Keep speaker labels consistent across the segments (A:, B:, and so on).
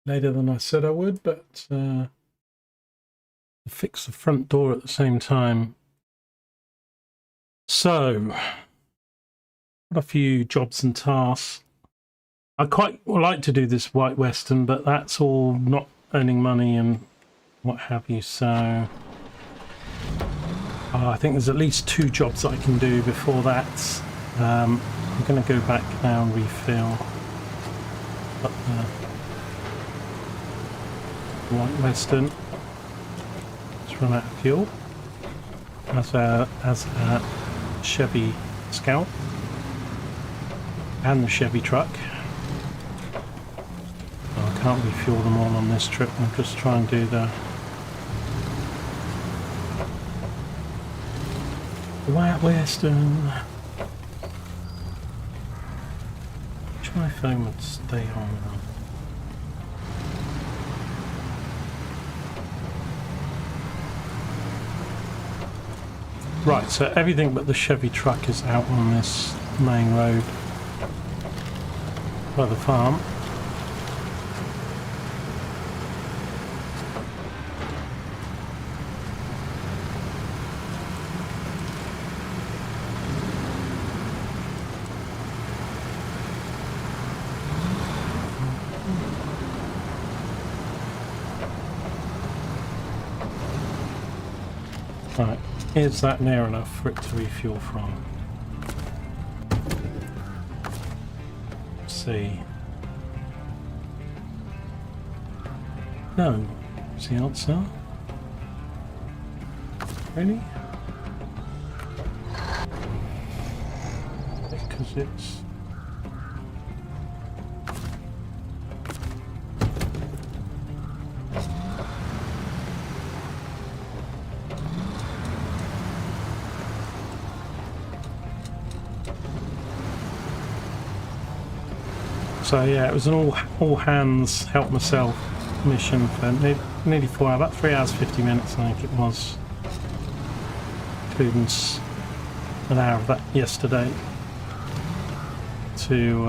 A: later than I said I would, but fix the front door at the same time. So, got a few jobs and tasks. I quite like to do this White Western, but that's all not earning money and what have you, so I think there's at least 2 jobs I can do before that. I'm going to go back now and refill up the White Western. Let's run out of fuel. As a Chevy Scout and the Chevy truck. Oh, I can't refuel them all on this trip. I'll just try and do the White Western. Which my phone would stay on. Right, so everything but the Chevy truck is out on this main road by the farm. Right, is that near enough for it to refuel from? Let's see. No, is the answer. Really? Because it's... So yeah, it was an all hands help myself mission for nearly 4 hours, about 3 hours 50 minutes I think it was, including an hour of that yesterday to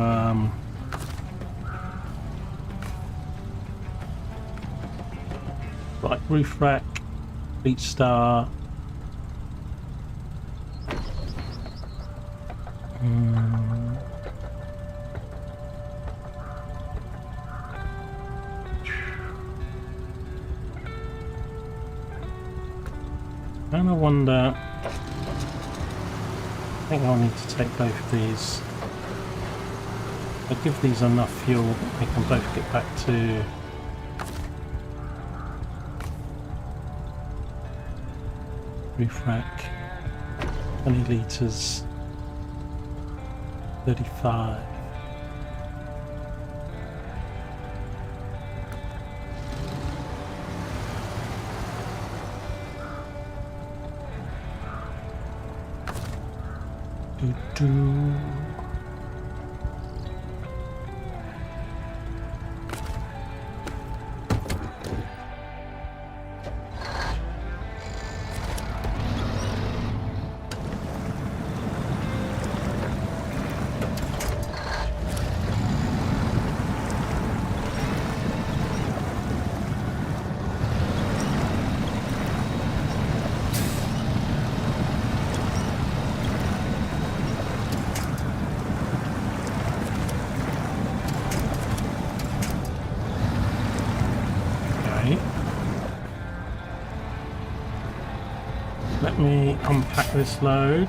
A: like roof rack, FleetStar, and I wonder, I think I'll need to take both of these. I'll give these enough fuel that they can both get back to roof rack. 20 litres, 35. Do. Let me unpack this load.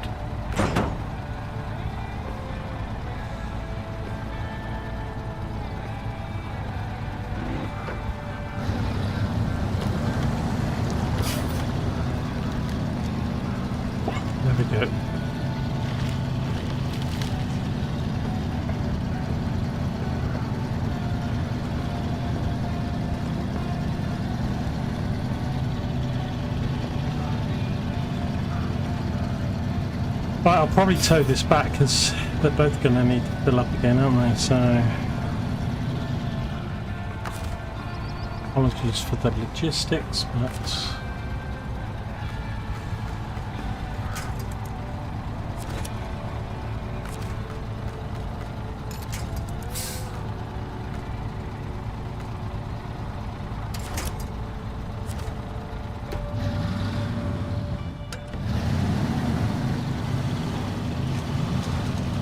A: There we go. Right, I'll probably tow this back because they're both going to need to fill up again, aren't they? So, apologies for the logistics, but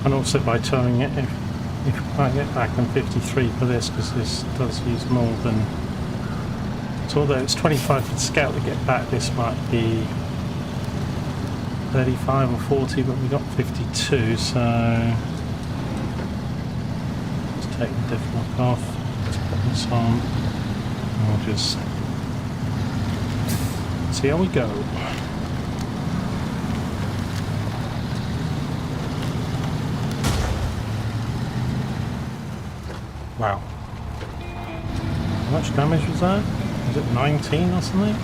A: and also by towing it if I get back on 53 for this, because this does use more than, so although it's 25 for the Scout to get back, this might be 35 or 40, but we got 52, so let's take the diff lock off, let's put this on, and we'll just see how we go. Wow. How much damage was that? Was it 19 or something?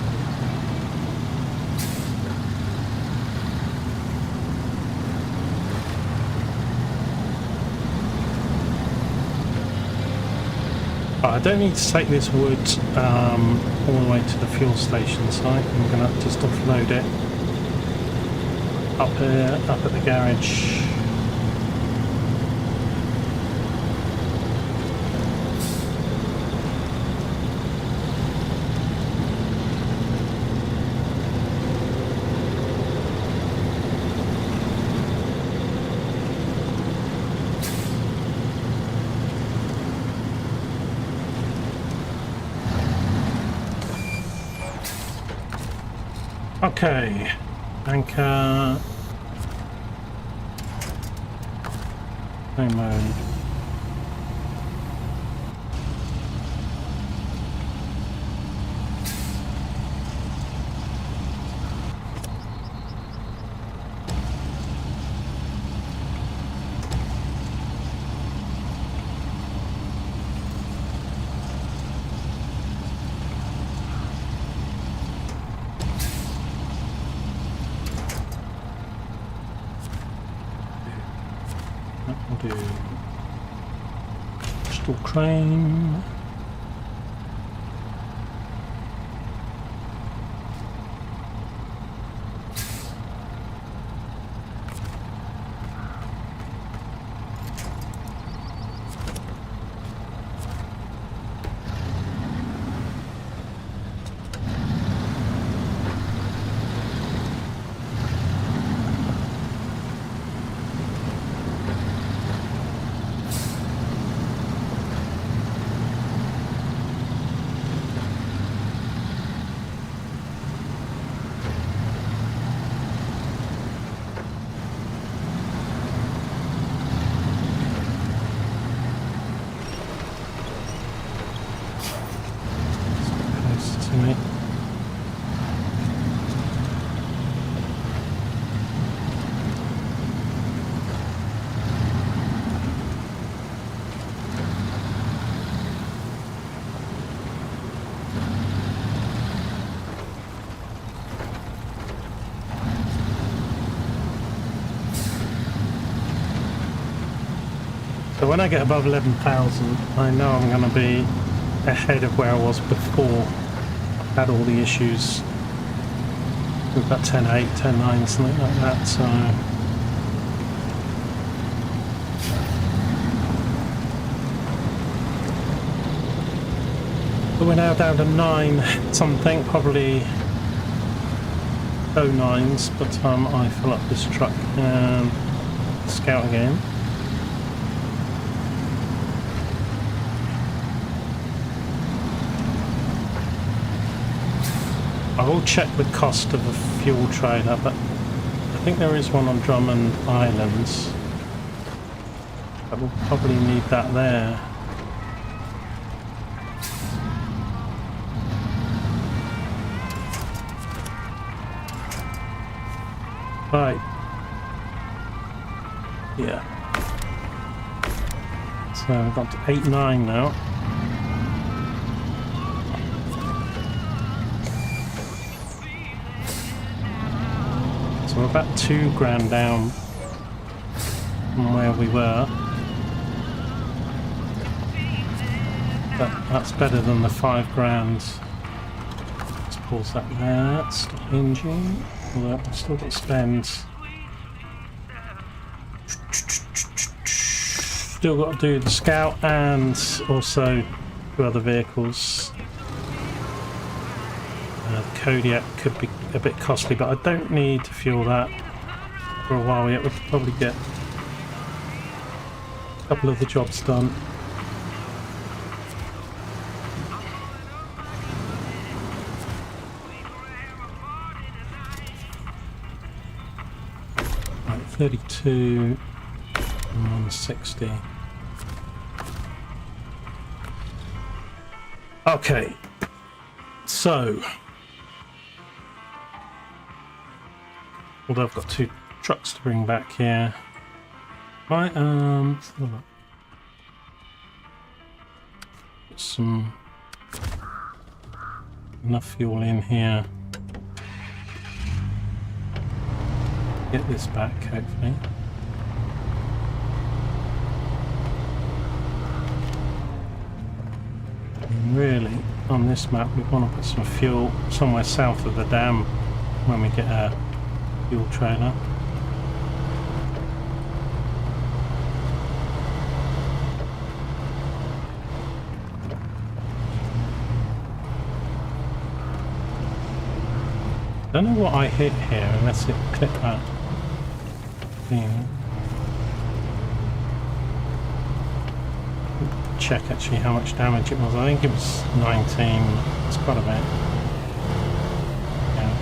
A: Oh, I don't need to take this wood all the way to the fuel station site. I'm going to just offload it up here, up at the garage. Okay, anchor, no mode. We'll do crystal crane. So when I get above 11,000, I know I'm going to be ahead of where I was before I had all the issues with that 10.8, 10.9, something like that. So but we're now down to 9 something, probably 09s, by the time I fill up this truck and Scout again. I will check the cost of a fuel trailer, but I think there is one on Drummond Islands. I will probably need that there. Right. Yeah. So I've got to 8.9 now. So we're about $2,000 down from where we were. But that's better than the $5,000. Let's pause that there. Stop engine. Although I've still got to spend. Still got to do the Scout and also 2 other vehicles. The Kodiak could be a bit costly, but I don't need to fuel that for a while yet. We'll probably get A couple of the jobs done. Right, 32 and 160. Okay, so although I've got 2 trucks to bring back here, right? Let's have a look. Put some enough fuel in here. Get this back, hopefully. And really, on this map, we want to put some fuel somewhere south of the dam when we get a fuel trailer. Don't know what I hit here unless it clipped that thing. Check actually how much damage it was. I think it was 19. It's quite a bit. Yeah.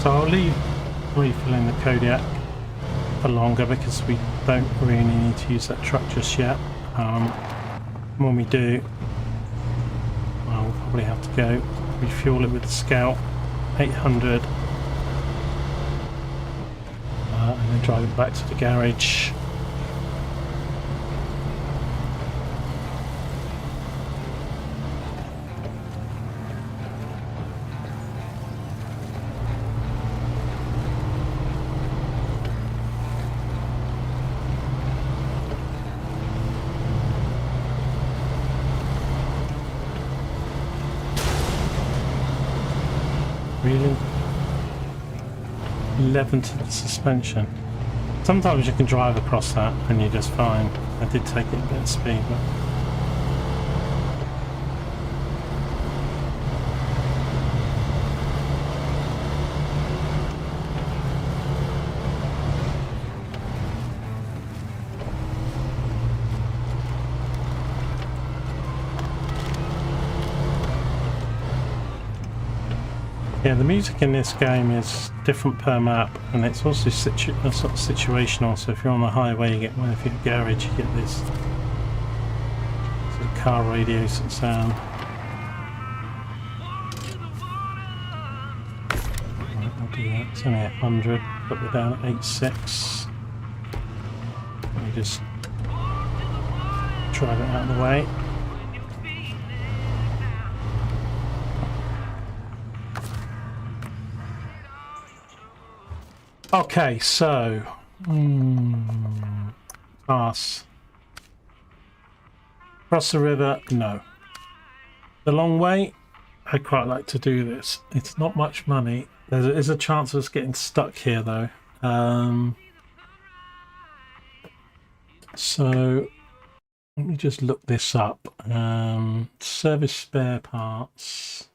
A: So I'll leave refilling the Kodiak for longer because we don't really need to use that truck just yet. When we do, well, we'll probably have to go refuel it with the Scout 800 and then drive it back to the garage. Really? 11 to the suspension. Sometimes you can drive across that and you're just fine. I did take it a bit of speed, but yeah, the music in this game is different per map, and it's also sort of situational. So if you're on the highway, you get one. If you're at a garage, you get this sort of car radio sort of sound. Right, I'll do that. It's only 100, but we're down at 86. Let me just drive it out of the way. Okay, so pass across the river. No, the long way. I quite like to do this. It's not much money. There is a chance of us getting stuck here, though. So let me just look this up. Service spare parts.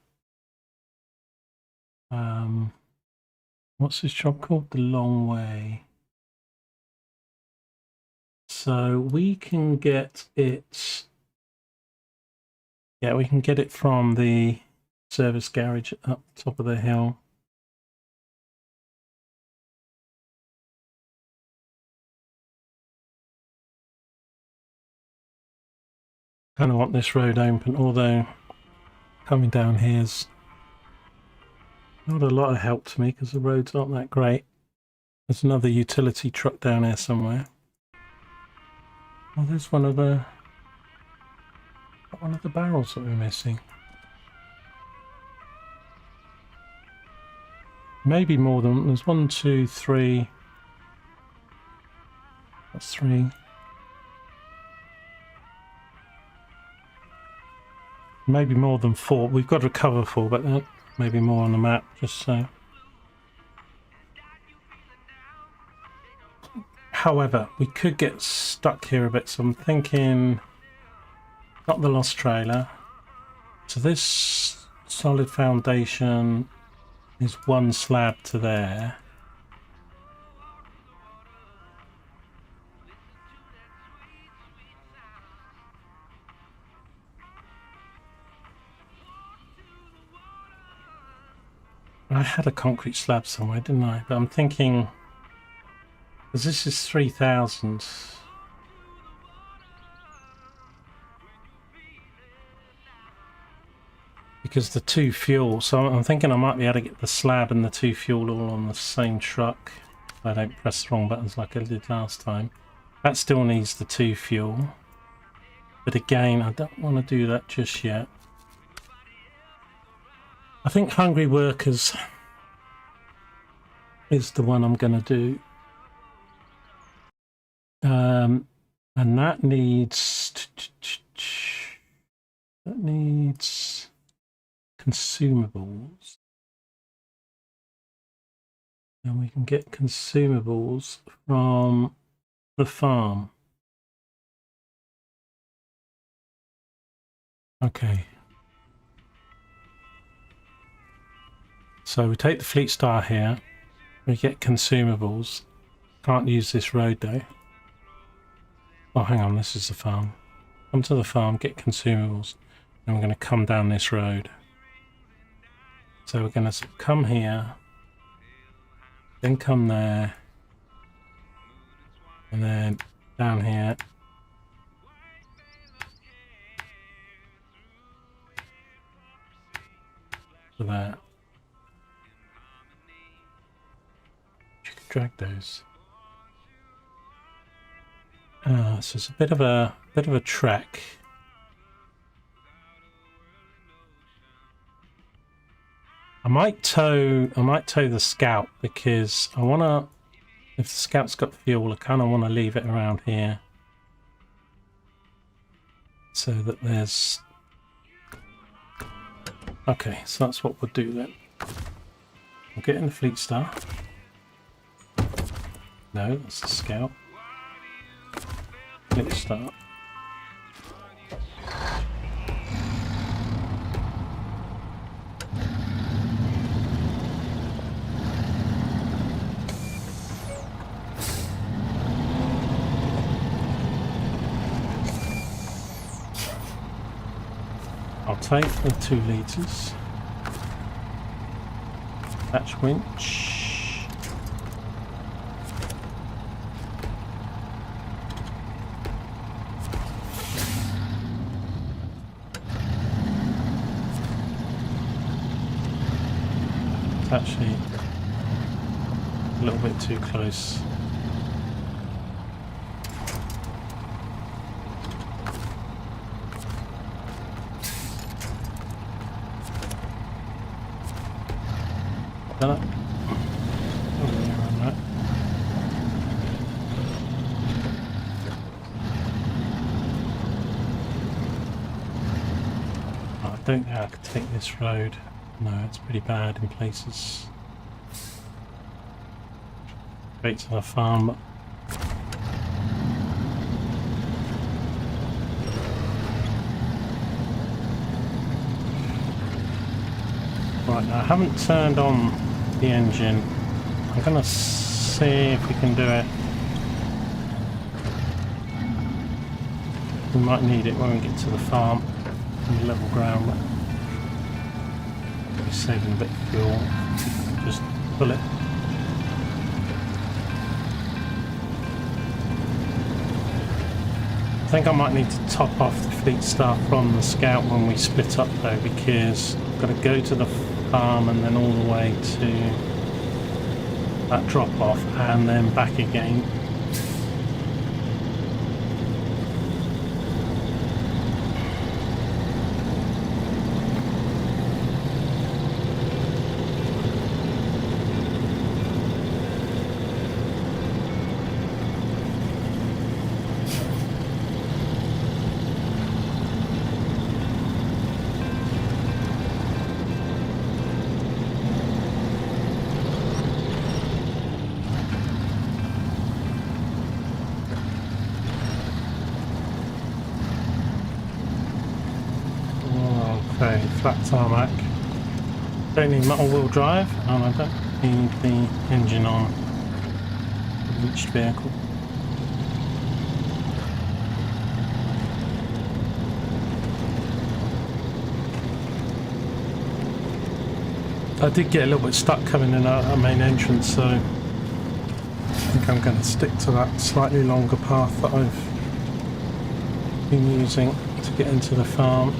A: What's this job called? The Long Way. So we can get it. Yeah, we can get it from the service garage up top of the hill. Kind of want this road open, although coming down here's not a lot of help to me because the roads aren't that great. There's another utility truck down there somewhere. Oh, there's one of the barrels that we're missing. Maybe more than there's 1, 2, 3. That's 3. Maybe more than 4. We've got to recover 4, but maybe more on the map, just so. However, we could get stuck here a bit, so I'm thinking not the lost trailer. So this solid foundation is 1 slab to there. I had a concrete slab somewhere, didn't I? But I'm thinking, because this is 3,000. Because the 2 fuel, so I'm thinking I might be able to get the slab and the 2 fuel all on the same truck. If I don't press the wrong buttons like I did last time. That still needs the 2 fuel. But again, I don't want to do that just yet. I think Hungry Workers is the one I'm going to do. And that needs consumables. And we can get consumables from the farm. Okay. So we take the FleetStar here. We get consumables. Can't use this road though. Oh, hang on, this is the farm. Come to the farm, get consumables. And we're going to come down this road. So we're going to come here, then come there, and then down here. For that. You can drag those. So it's a bit of a trek. I might tow the Scout because I wanna, if the Scout's got fuel, I kinda wanna leave it around here. So that there's, okay, so that's what we'll do then. We'll get in the FleetStar. No, that's the Scout. FleetStar. I'll take the 2 litres. Attach winch. It's actually a little bit too close. I don't think I could take this road. No, it's pretty bad in places. Straight to the farm. Right, now I haven't turned on the engine. I'm going to see if we can do it. We might need it when we get to the farm on the level ground. We're saving a bit of fuel. Just pull it. I think I might need to top off the FleetStar from the Scout when we split up though, because I've got to go to the farm and then all the way to that drop off and then back again. flat tarmac. Don't need metal wheel drive, and I don't need the engine on each vehicle. I did get a little bit stuck coming in our main entrance, so I think I'm going to stick to that slightly longer path that I've been using to get into the farm.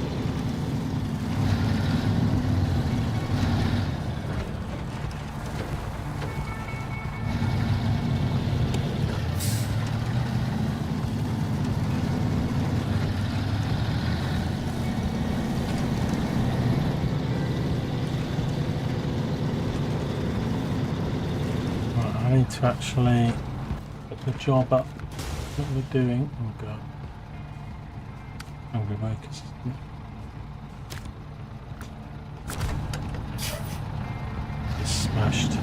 A: I need to actually put the job up that we're doing. Oh god. Angry Wakers. It's smashed.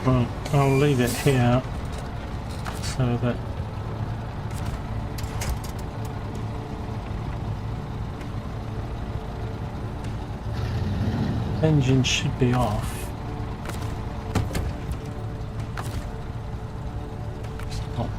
A: Right, I'll leave it here so that engine should be off. It's not.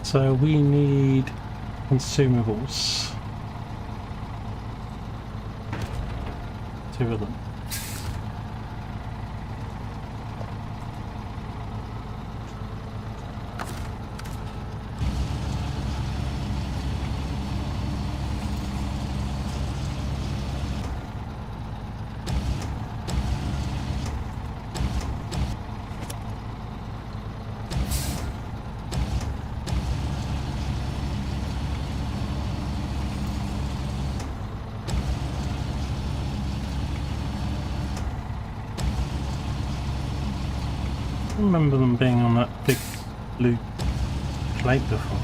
A: So we need consumables. 2 of them. I remember them being on that big blue plate before.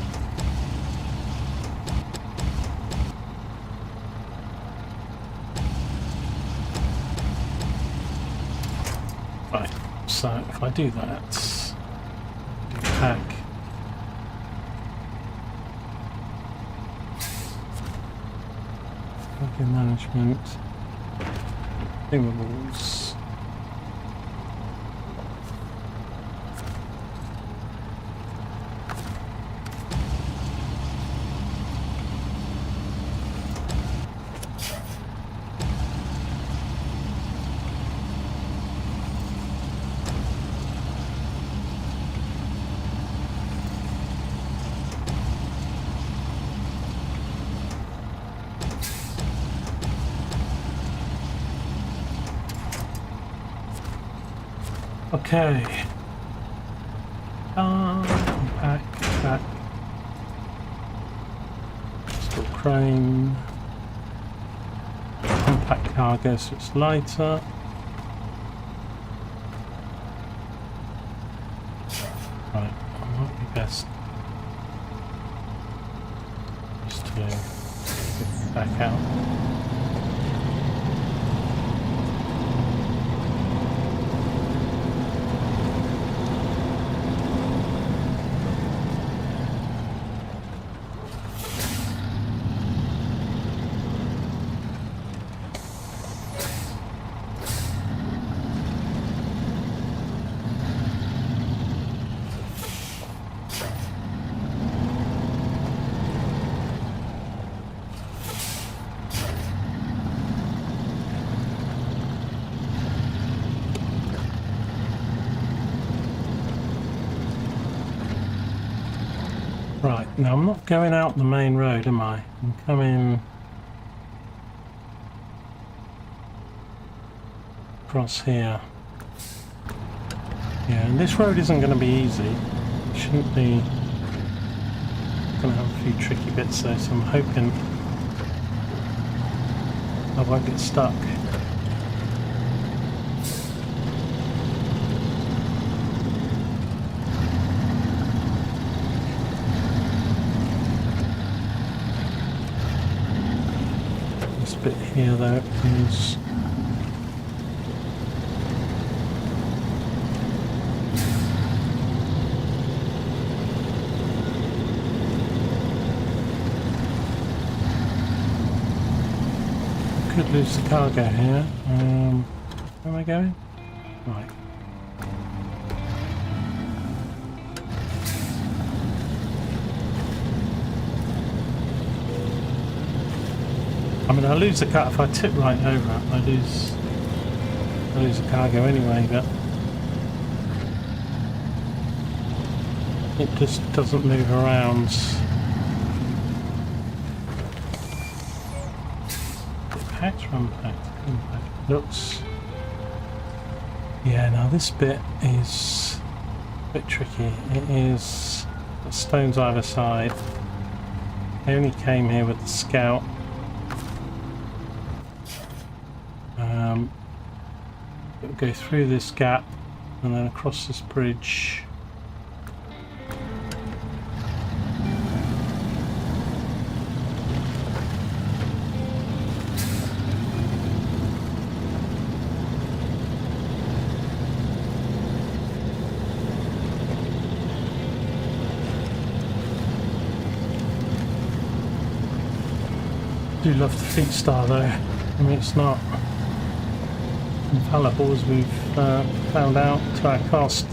A: Right, so if I do that, do pack. Working management, consumables. Okay. Back. Still crane. Compact cargo, so it's lighter. Right, it might be best just to get back out. Right, now I'm not going out the main road, am I? I'm coming across here. Yeah, and this road isn't going to be easy. It shouldn't be. Going to have a few tricky bits though, so I'm hoping I won't get stuck. Bit here though is could lose the cargo here. Where am I going? Right. I mean, I lose the car if I tip right over it. I lose the cargo anyway, but it just doesn't move around. Unpacked. Looks. Yeah, now this bit is a bit tricky. It is stones either side. I only came here with the scout. It'll go through this gap and then across this bridge. I do love the FleetStar though. I mean, it's not infallible as we've found out to our cost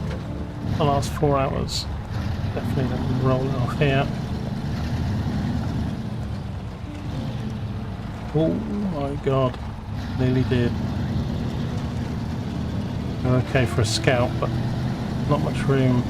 A: the last 4 hours. Definitely not roll it off here. Oh my god, nearly did. We're okay for a scout, but not much room.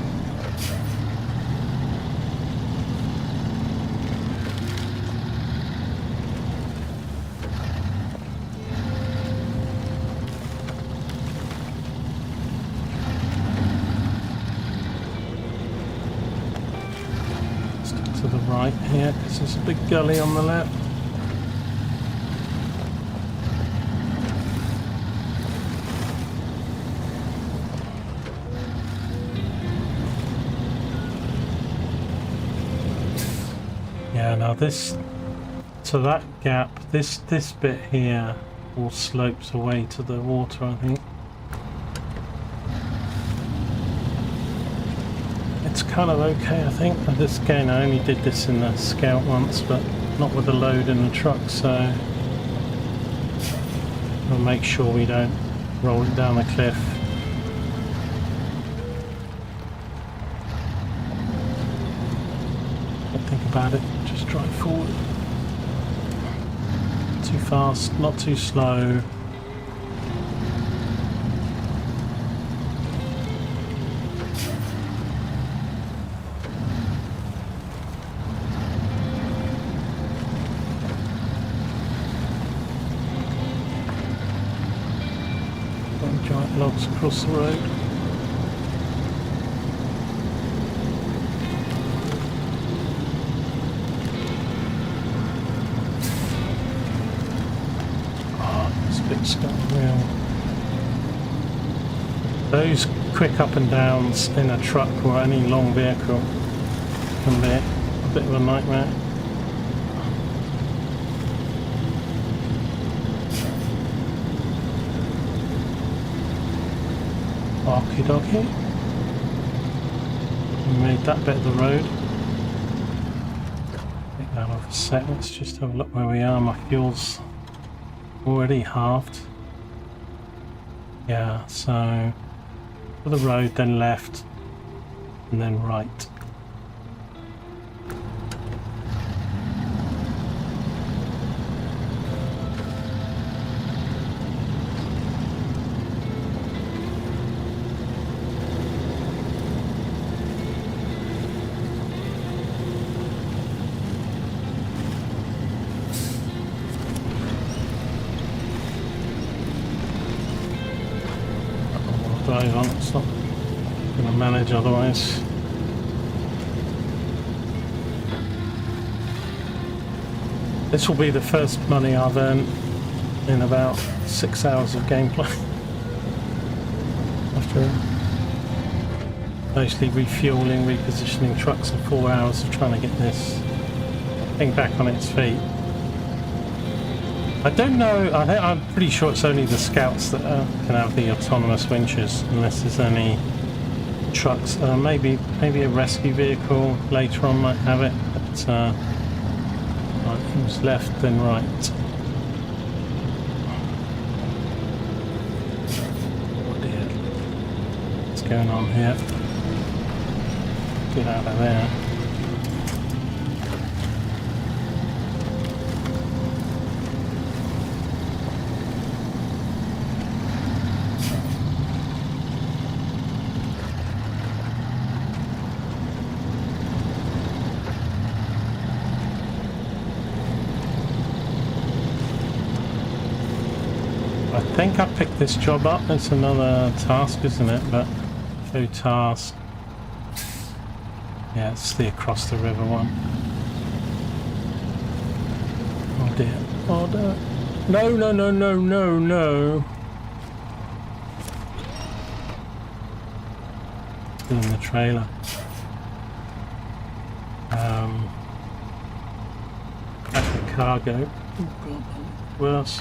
A: To the right here, because there's a big gully on the left. Yeah, now this, to that gap, this bit here all slopes away to the water, I think. It's kind of okay, I think. This again, I only did this in the Scout once, but not with a load in the truck, so we'll make sure we don't roll it down the cliff. Don't think about it, just drive forward. Too fast, not too slow. Giant logs across the road. real. Those quick up and downs in a truck or any long vehicle can be a bit of a nightmare. Okie dokie. We made that bit of the road. Take that off a sec. Let's just have a look where we are. My fuel's already halved. Yeah, so for the road, then left, and then right. Drive on, it's not going to manage otherwise. This will be the first money I've earned in about 6 hours of gameplay. After mostly refueling, repositioning trucks and 4 hours of trying to get this thing back on its feet. I don't know, I'm pretty sure it's only the scouts that can have the autonomous winches, unless there's any trucks. Maybe a rescue vehicle later on might have it, but right, who's left then right. Oh dear. What's going on here? Get out of there. I think I picked this job up. It's another task, isn't it? But show task. Yeah, it's the across the river one. Oh dear. Oh no. No, no, no, no, no, no. Still in the trailer. Back to cargo. Oh god, worse.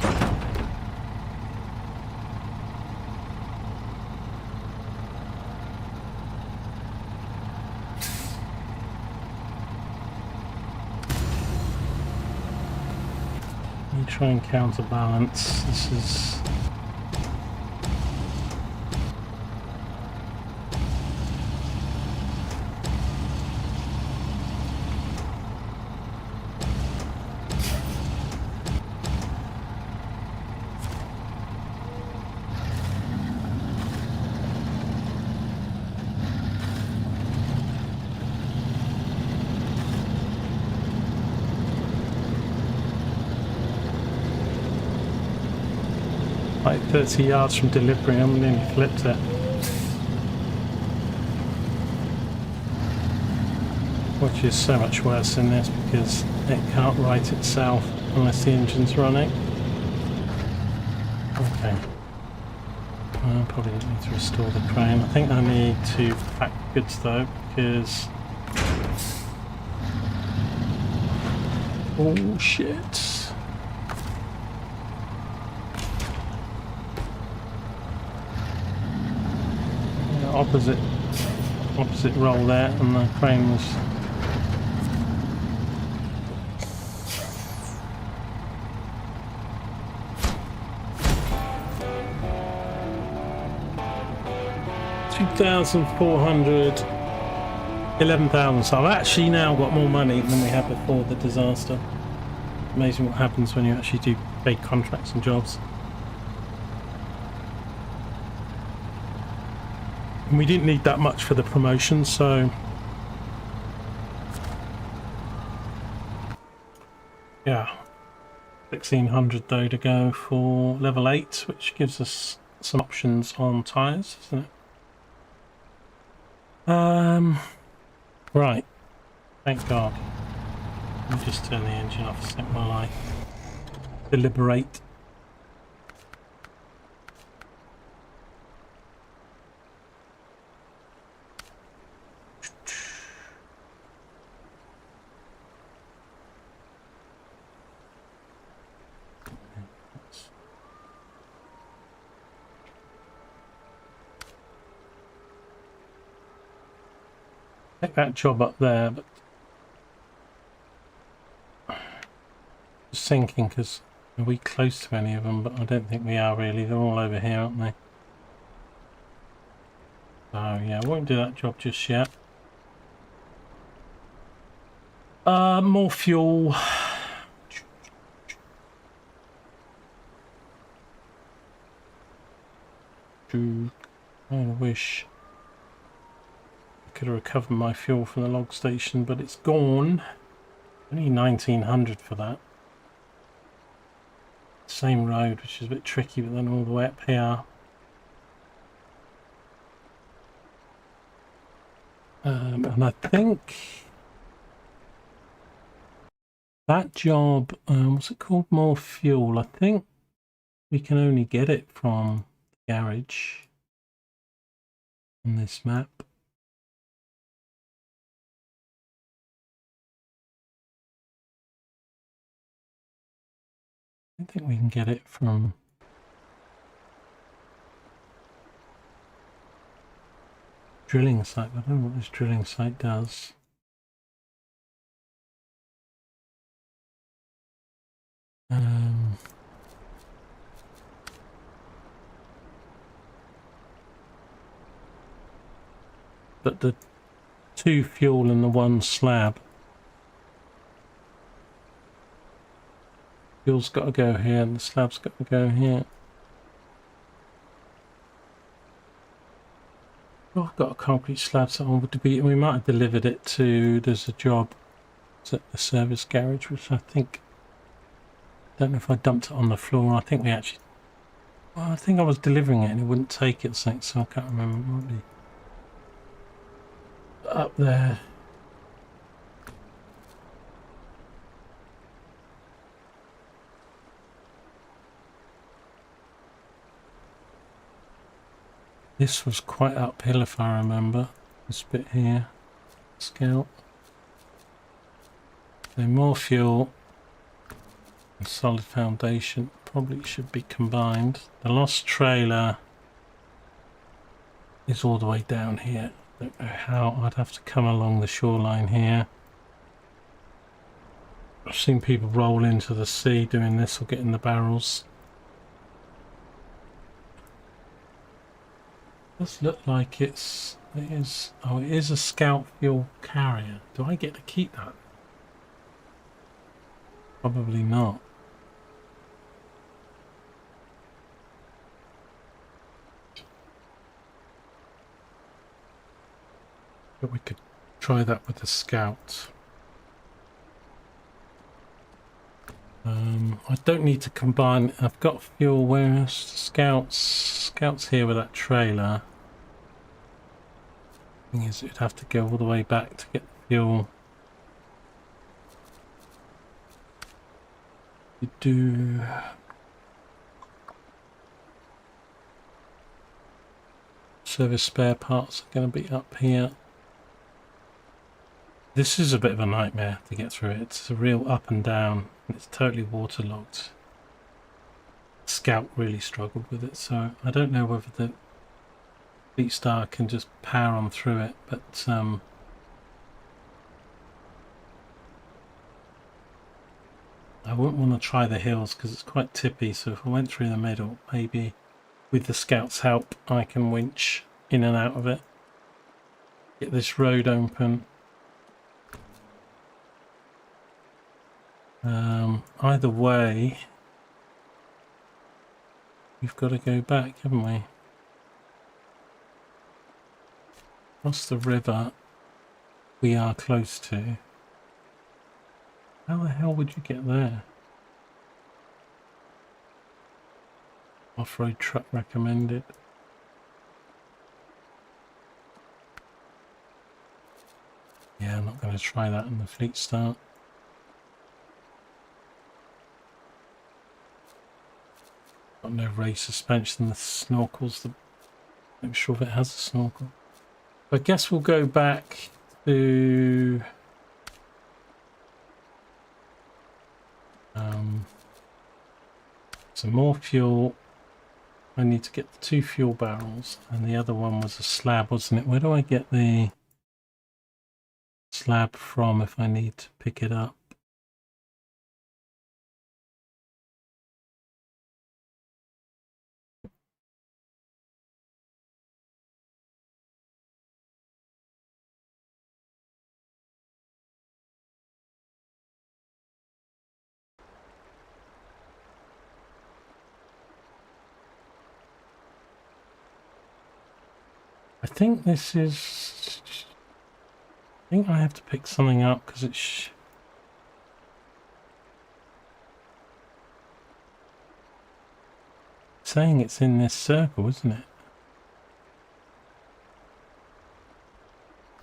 A: Try and counterbalance. This is like 30 yards from delivery. I'm nearly flipped it. Which is so much worse in this because it can't right itself unless the engine's running. Okay. I probably need to restore the crane. I think I need to pack goods though because... Oh shit. Opposite roll there, and the crane was $2,400, 11,000. So I've actually now got more money than we had before the disaster. Amazing what happens when you actually do big contracts and jobs. And we didn't need that much for the promotion, so yeah, 1,600 though to go for level 8, which gives us some options on tyres, isn't it? Right, thank God. Let me just turn the engine off a sec while I deliberate. Take that job up there, but just thinking, because are we close to any of them? But I don't think we are really. They're all over here, aren't they? So yeah, I won't do that job just yet. More fuel. I wish I could have recovered my fuel from the log station, but it's gone. Only 1900 for that. Same road, which is a bit tricky, but then all the way up here. And I think that job, what's it called? More fuel. I think we can only get it from the garage on this map. I don't think we can get it from drilling site. I don't know what this drilling site does. But the 2 fuel and the 1 slab. Fuel's got to go here and the slab's got to go here. Oh, I've got a concrete slab, so we might have delivered it to, there's a job, it's at the service garage, which I think, don't know if I dumped it on the floor. I think we actually, well, I think I was delivering it and it wouldn't take it, so I can't remember. What up there. This was quite uphill if I remember. This bit here. Scout. So more fuel and solid foundation probably should be combined. The lost trailer is all the way down here. Don't know how. I'd have to come along the shoreline here. I've seen people roll into the sea doing this or get in the barrels. Does look like it is a scout fuel carrier. Do I get to keep that? Probably not. But we could try that with the scout. I don't need to combine. I've got fuel. Where's scouts here with that trailer. Thing is, it'd have to go all the way back to get the fuel. You do. Service spare parts are going to be up here. This is a bit of a nightmare to get through it. It's a real up and down. And it's totally waterlogged. Scout really struggled with it, so I don't know whether the FleetStar can just power on through it, but I wouldn't want to try the hills because it's quite tippy, so if I went through the middle, maybe with the Scout's help I can winch in and out of it. Get this road open. Either way, we've got to go back, haven't we? Across the river we are close to. How the hell would you get there? Off-road truck recommended. Yeah, I'm not going to try that in the FleetStar. Got no race suspension. The snorkels. I'm sure if it has a snorkel. I guess we'll go back to some more fuel. I need to get the 2 fuel barrels, and the other one was a slab, wasn't it? Where do I get the slab from if I need to pick it up. I think this is... I think I have to pick something up because it's... saying it's in this circle, isn't it?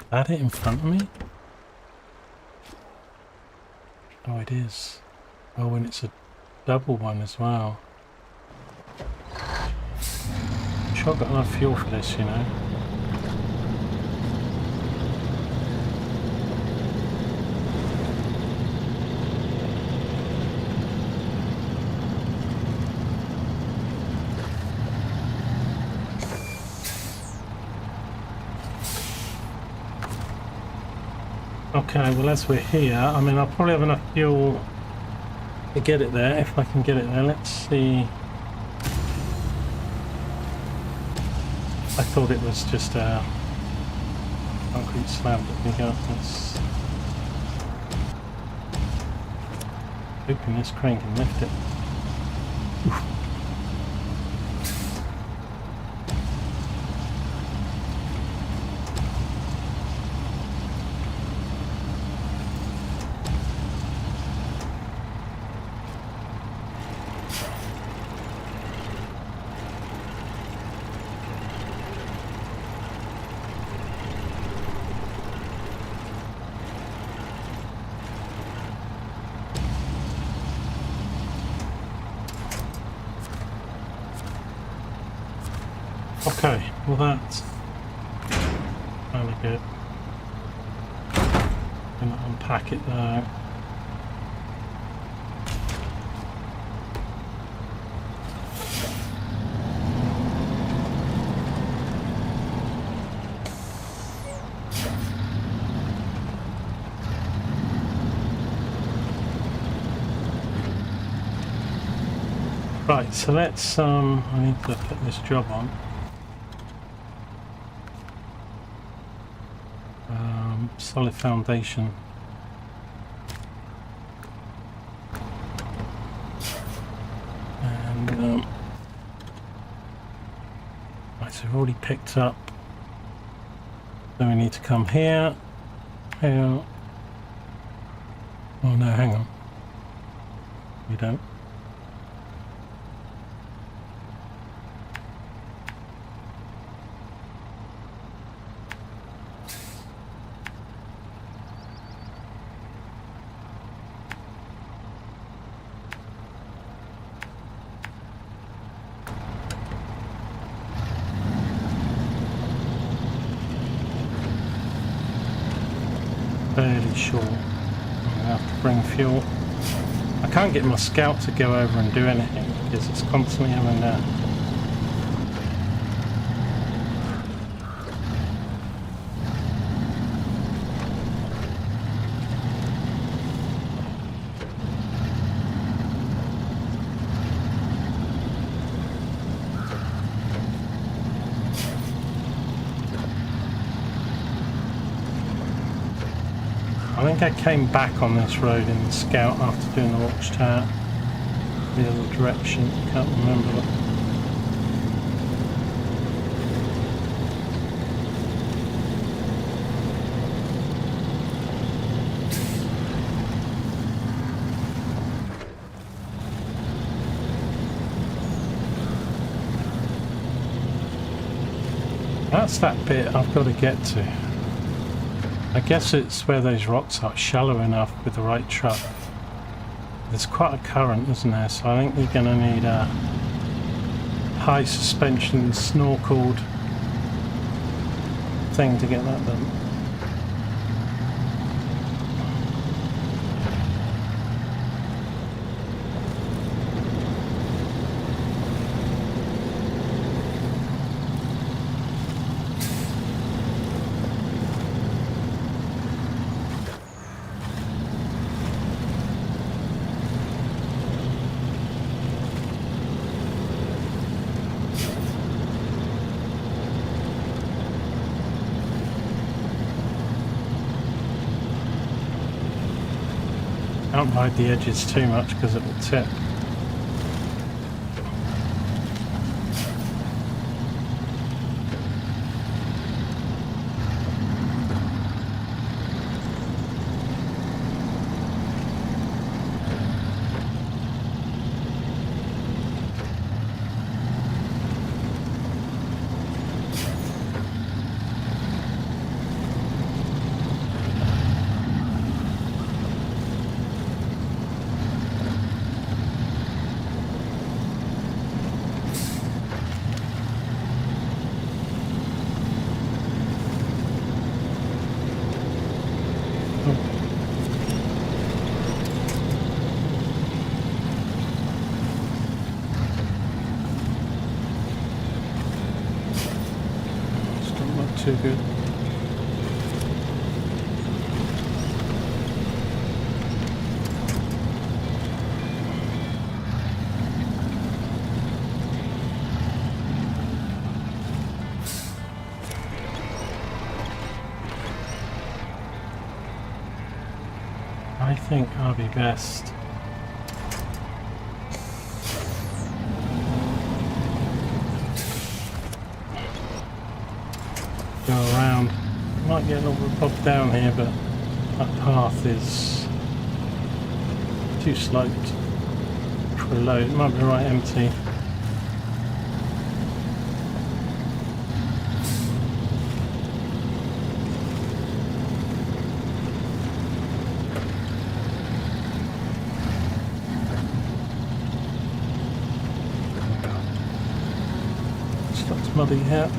A: Is that it in front of me? Oh, it is. Oh, and it's a double one as well. I'm sure I've got enough fuel for this, you know. Okay, well as we're here, I mean I'll probably have enough fuel to get it there, if I can get it there. Let's see. I thought it was just a concrete slab that we got. Let's... hoping this crane can lift it. Oof. Okay, well that's kind of good. I'm going to unpack it now. Right, so let's I need to put this job on. Solid foundation. And right, so we've already picked up. So we need to come here. Here. Oh no, hang on. We don't. Fairly sure I'm going to have to bring fuel. I can't get my scout to go over and do anything because it's constantly having that. I think I came back on this road in the Scout after doing the watchtower. The other direction, can't remember. That's that bit I've got to get to. I guess it's where those rocks are shallow enough with the right truck. There's quite a current, isn't there? So I think you're going to need a high suspension snorkeled thing to get that done. Can't ride the edges too much because it will tip. Too good. I think I'll be best. Go around. Might get a little bit bogged down here, but that path is too sloped for a load. It might be right empty. Stuff's muddy here.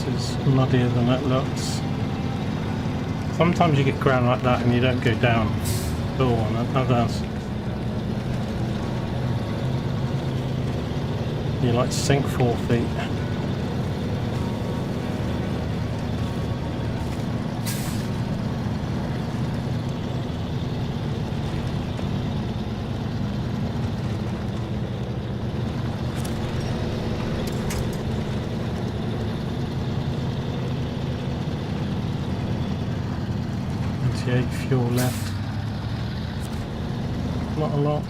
A: Is muddier than it looks. Sometimes you get ground like that and you don't go down at all, and others you like sink 4 feet. Fuel left. Not a lot.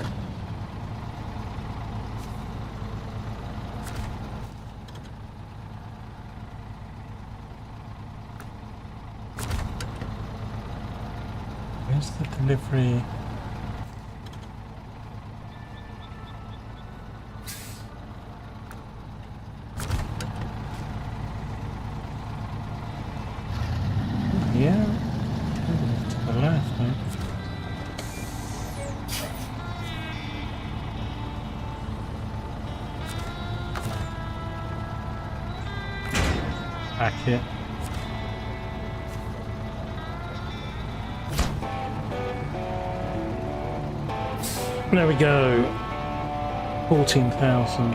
A: Where's the delivery? Yeah. Left, mate. Back here. There we go. 14,000.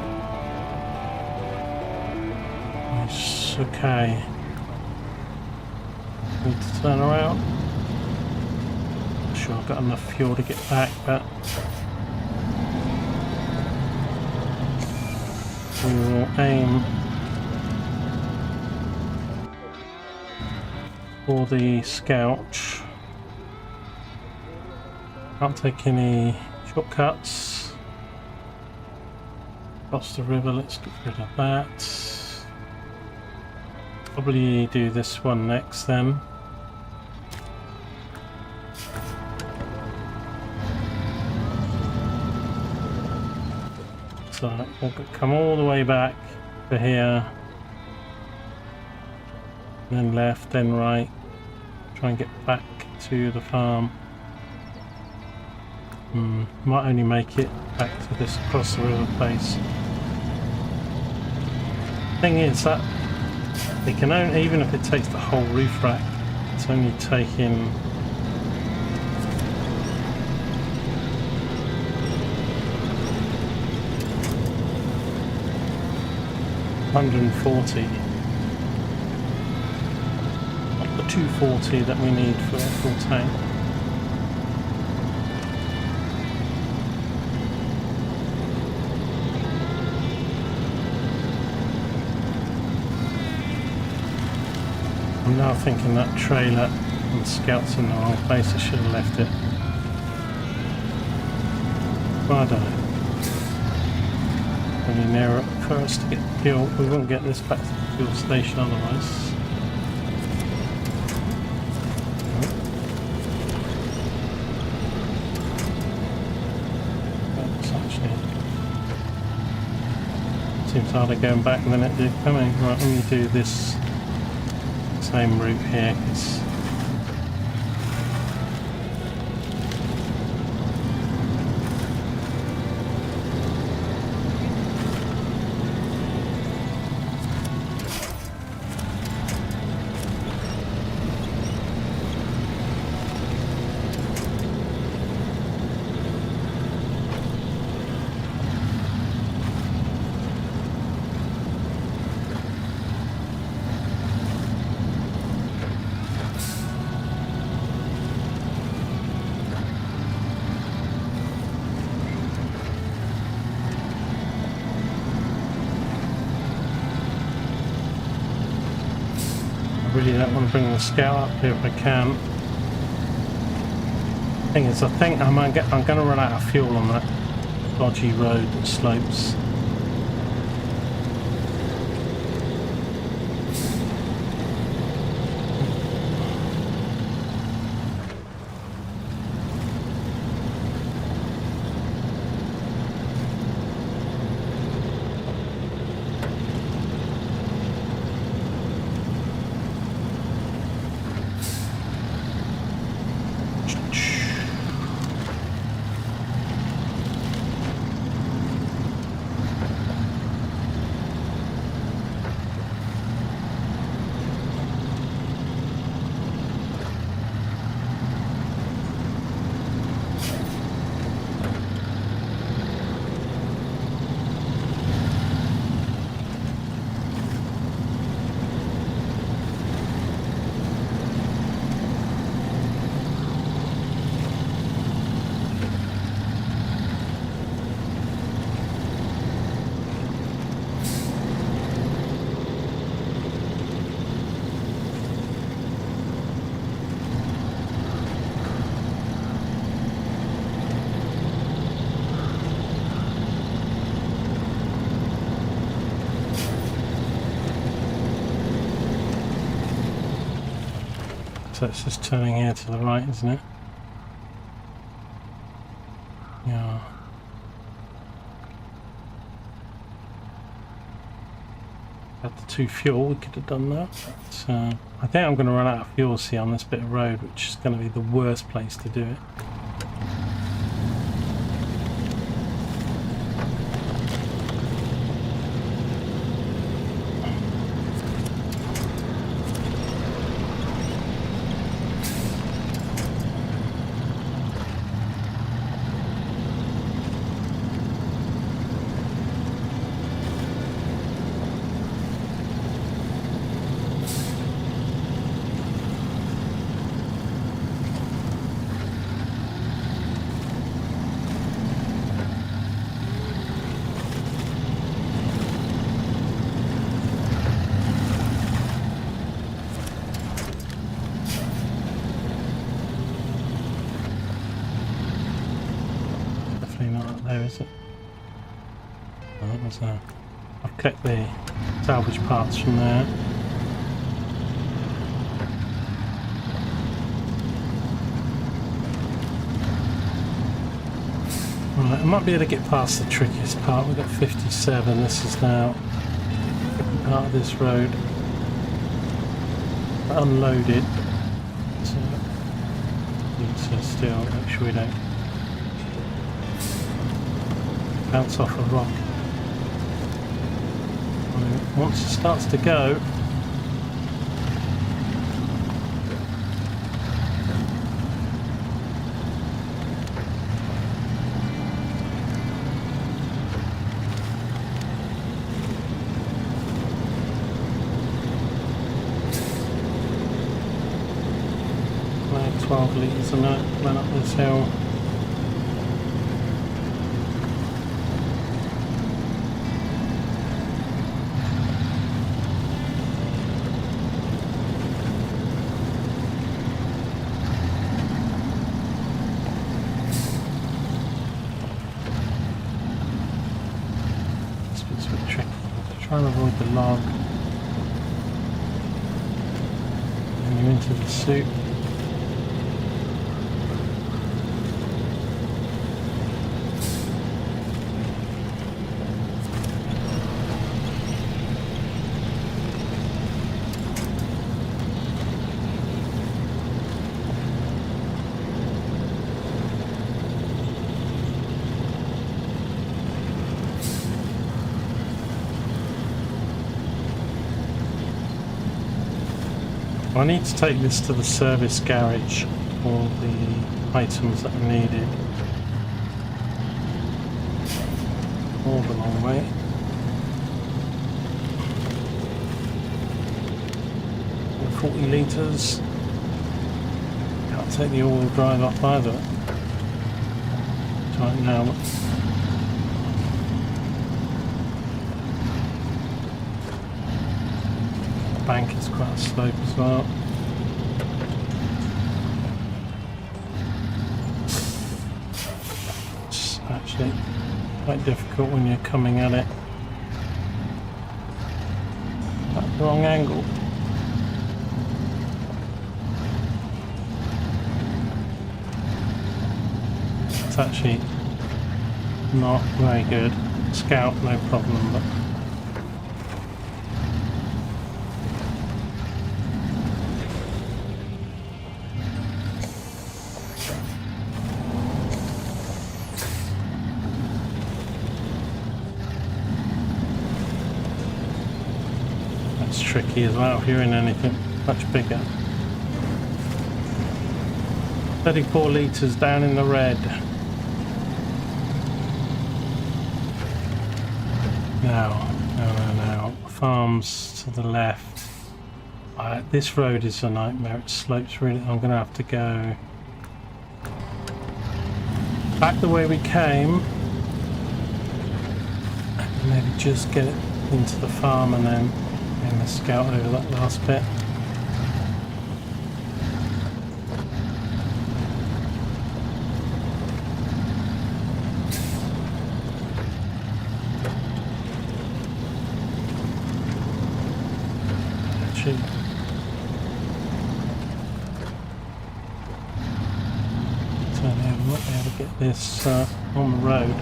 A: Nice. Okay. Need to turn around. I've got enough fuel to get back, but we will aim for the Scout. Can't take any shortcuts. Across the river, let's get rid of that. Probably do this one next then. So we'll come all the way back to here, then left, then right, try and get back to the farm. Might only make it back to this across the river place. Thing is that they can only, even if it takes the whole roof rack, It's only taking 140. Not the 240 that we need for a full tank. I'm now thinking that trailer and Scout's in the wrong place. I should have left it. Well, I don't know. Really near it for us to get fuel. We won't get this back to the fuel station otherwise. That's actually seems harder going back than it did coming. Right, let me do this same route here. I really don't want to bring the Scout up here if I can. Thing is, I think I'm going to run out of fuel on that dodgy road that slopes. So it's just turning here to the right, isn't it? Yeah. Had the 2 fuel, we could have done that. But, I think I'm going to run out of fuel, see, on this bit of road, which is going to be the worst place to do it. There is it. Oh, that was I've kept the salvage parts from there. Right, I might be able to get past the trickiest part. We've got 57. This is now part of this road unloaded. So need to still make sure we don't bounce off a rock. Once it starts to go, litres a minute went up this hill. This bit's a bit tricky. Try and avoid the log. And you're into the soup. I need to take this to the service garage for the items that are needed. All the long way. And 40 litres. Can't take the all-wheel drive off either. Right now. Bank is quite a slope as well. It's actually quite difficult when you're coming at it at the wrong angle. It's actually not very good. Scout, no problem, but tricky as well if you're in anything much bigger. 34 litres down in the red. Now. Farms to the left. This road is a nightmare. It slopes really. I'm going to have to go back the way we came. Maybe just get it into the farm and then the scout over that last bit. Actually, so yeah, we might be able to get this on the road.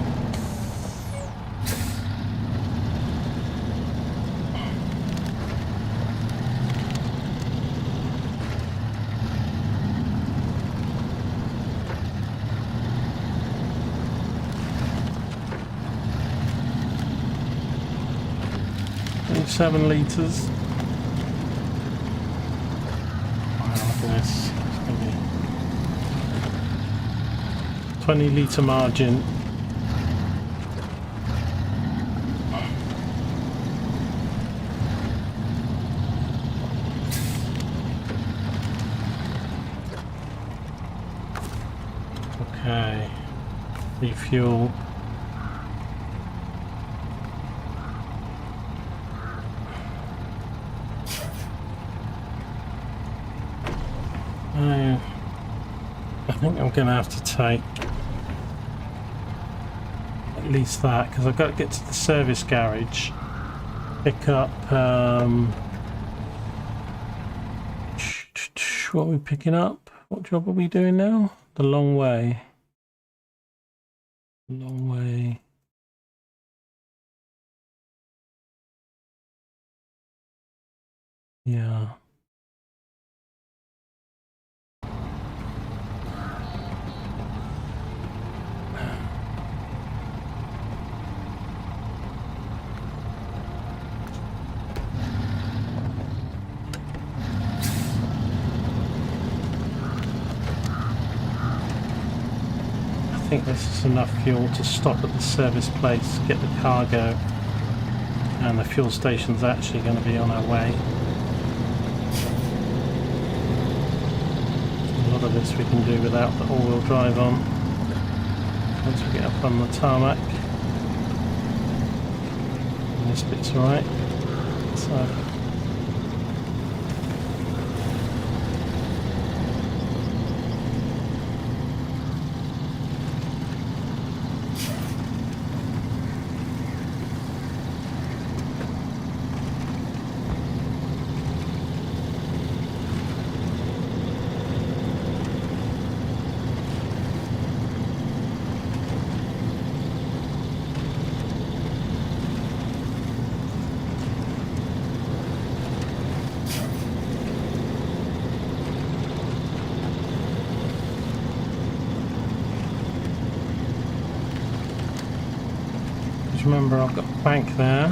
A: And 7 litres. Wow, look at this. It's going to be 20 litre margin. Okay, refuel. I think I'm going to have to take at least that, because I've got to get to the service garage, pick up what are we picking up? What job are we doing now? The long way. Long way. Yeah. I think this is enough fuel to stop at the service place, get the cargo, and the fuel station's actually going to be on our way. lot of this we can do without the all-wheel drive on. Once we get up on the tarmac. And this bit's alright. So. Remember, I've got a bank there.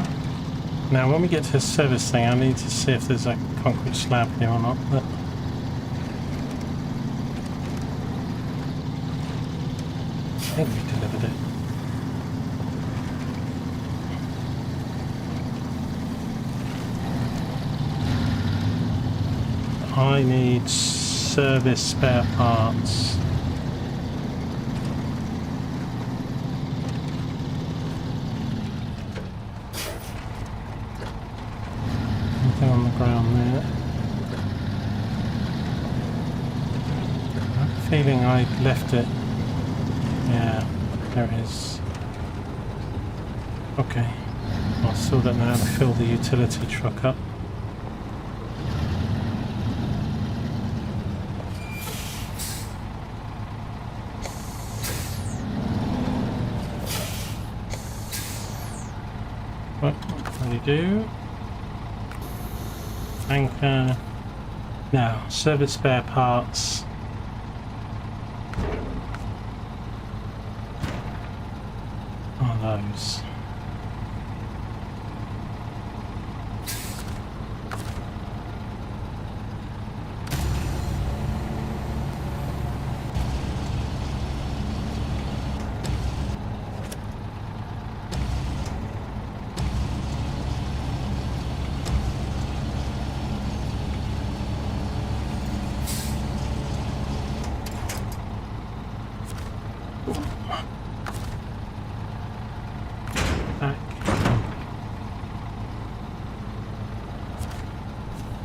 A: Now when we get to the service thing, I need to see if there's a concrete slab here or not, but I think we delivered it. I need service spare parts. On the ground there. I have a feeling I left it. Yeah, there it is. Okay. I still don't know how to fill the utility truck up. What do you do? Anchor. Now, service spare parts. Are those?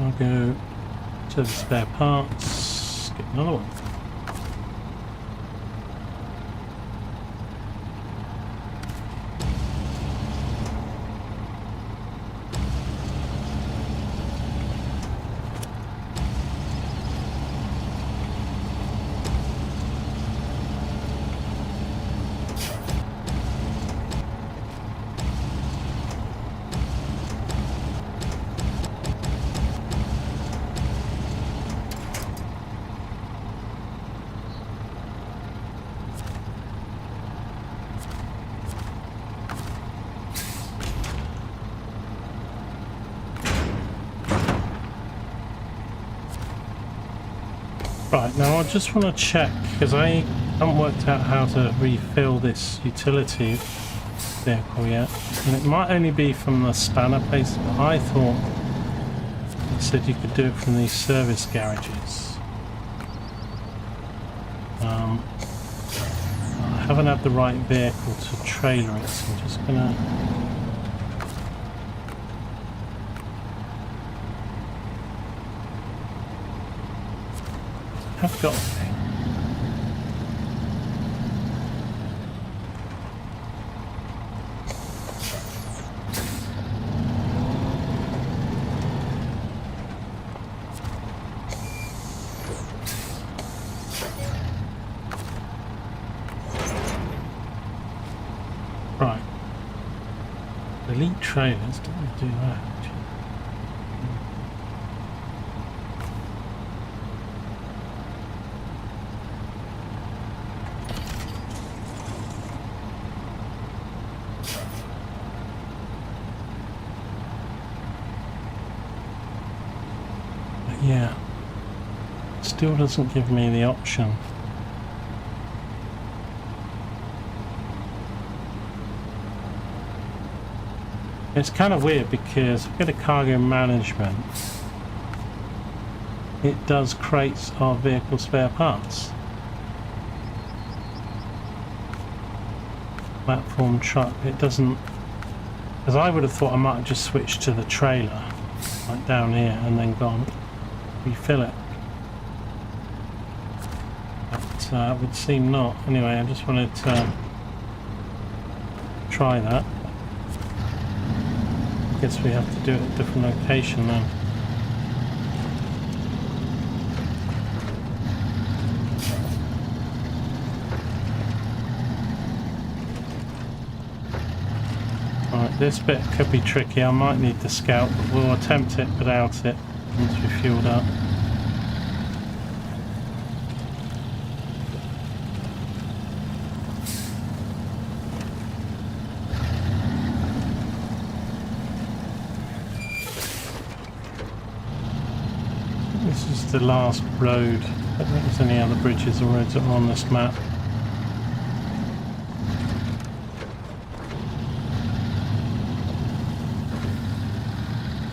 A: I'll go to the spare parts, get another one. Right, now I just want to check, because I haven't worked out how to refill this utility vehicle yet. And it might only be from the spanner place, but I thought it said you could do it from these service garages. I haven't had the right vehicle to trailer it, so I'm just gonna... I've got a thing. Right. Elite trailers, don't we do that? Yeah, still doesn't give me the option. It's kind of weird because I've got a cargo management, it does crates of vehicle spare parts. Platform truck, it doesn't, because I would have thought I might have just switched to the trailer, like down here, and then gone refill it. But it would seem not. Anyway, I just wanted to try that. Guess we have to do it at a different location then. Right, this bit could be tricky. I might need the scout, but we'll attempt it without it once we're fueled up. This is the last road. I don't think there's any other bridges or roads that are on this map.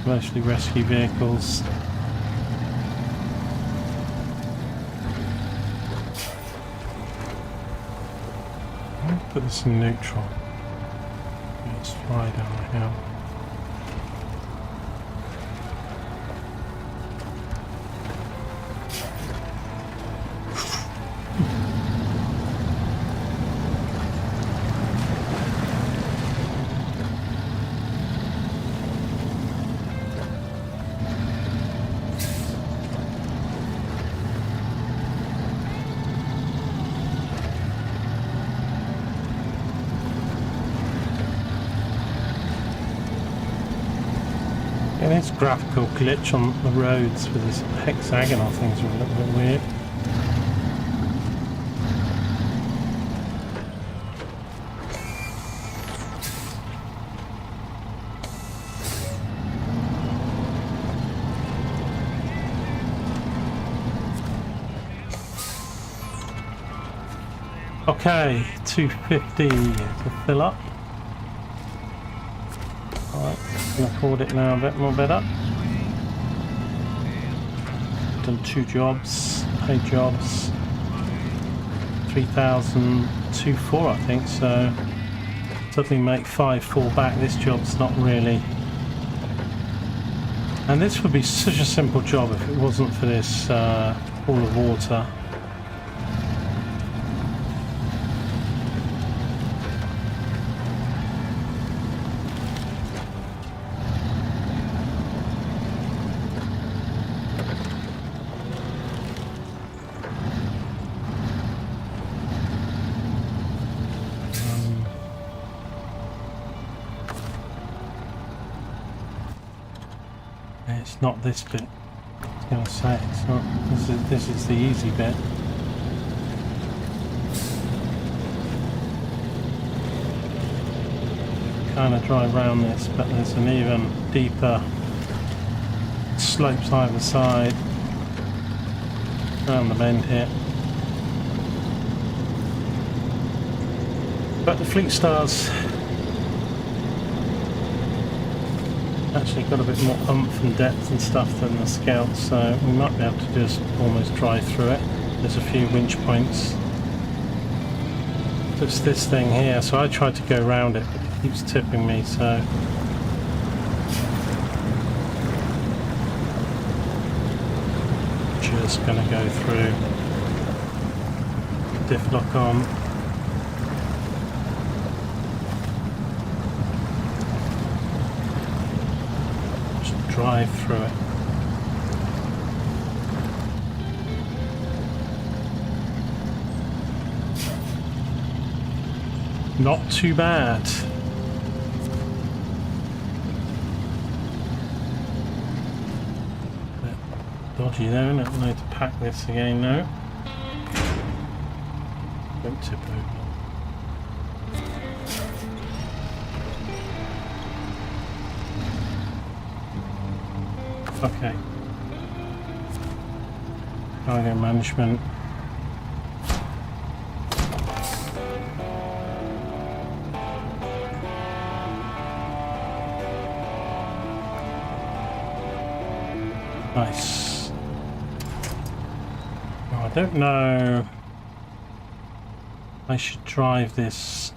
A: Mostly rescue vehicles. I'll put this in neutral. Let's fly down the hill. And this graphical glitch on the roads with this hexagonal things are a little bit weird. Okay, 250 to fill up. Alright, can afford it now a bit more better. Done 2 jobs, paid jobs. 3,204 I think, so suddenly make 5 back. This job's not really. And this would be such a simple job if it wasn't for this pool of water. It's not this bit. I was going to say it's not. This is the easy bit. Kind of drive around this, but there's an even deeper slopes either side. Around the bend here. But the FleetStar's actually got a bit more oomph and depth and stuff than the Scout, so we might be able to just almost drive through it. There's a few winch points. Just this thing here, so I tried to go around it, but it keeps tipping me, so just gonna go through. Diff lock on. Drive through it. Not too bad. Bit dodgy there, isn't it? I need to pack this again now. Don't tip over. Okay. Cargo management. Nice. I don't know. I should drive this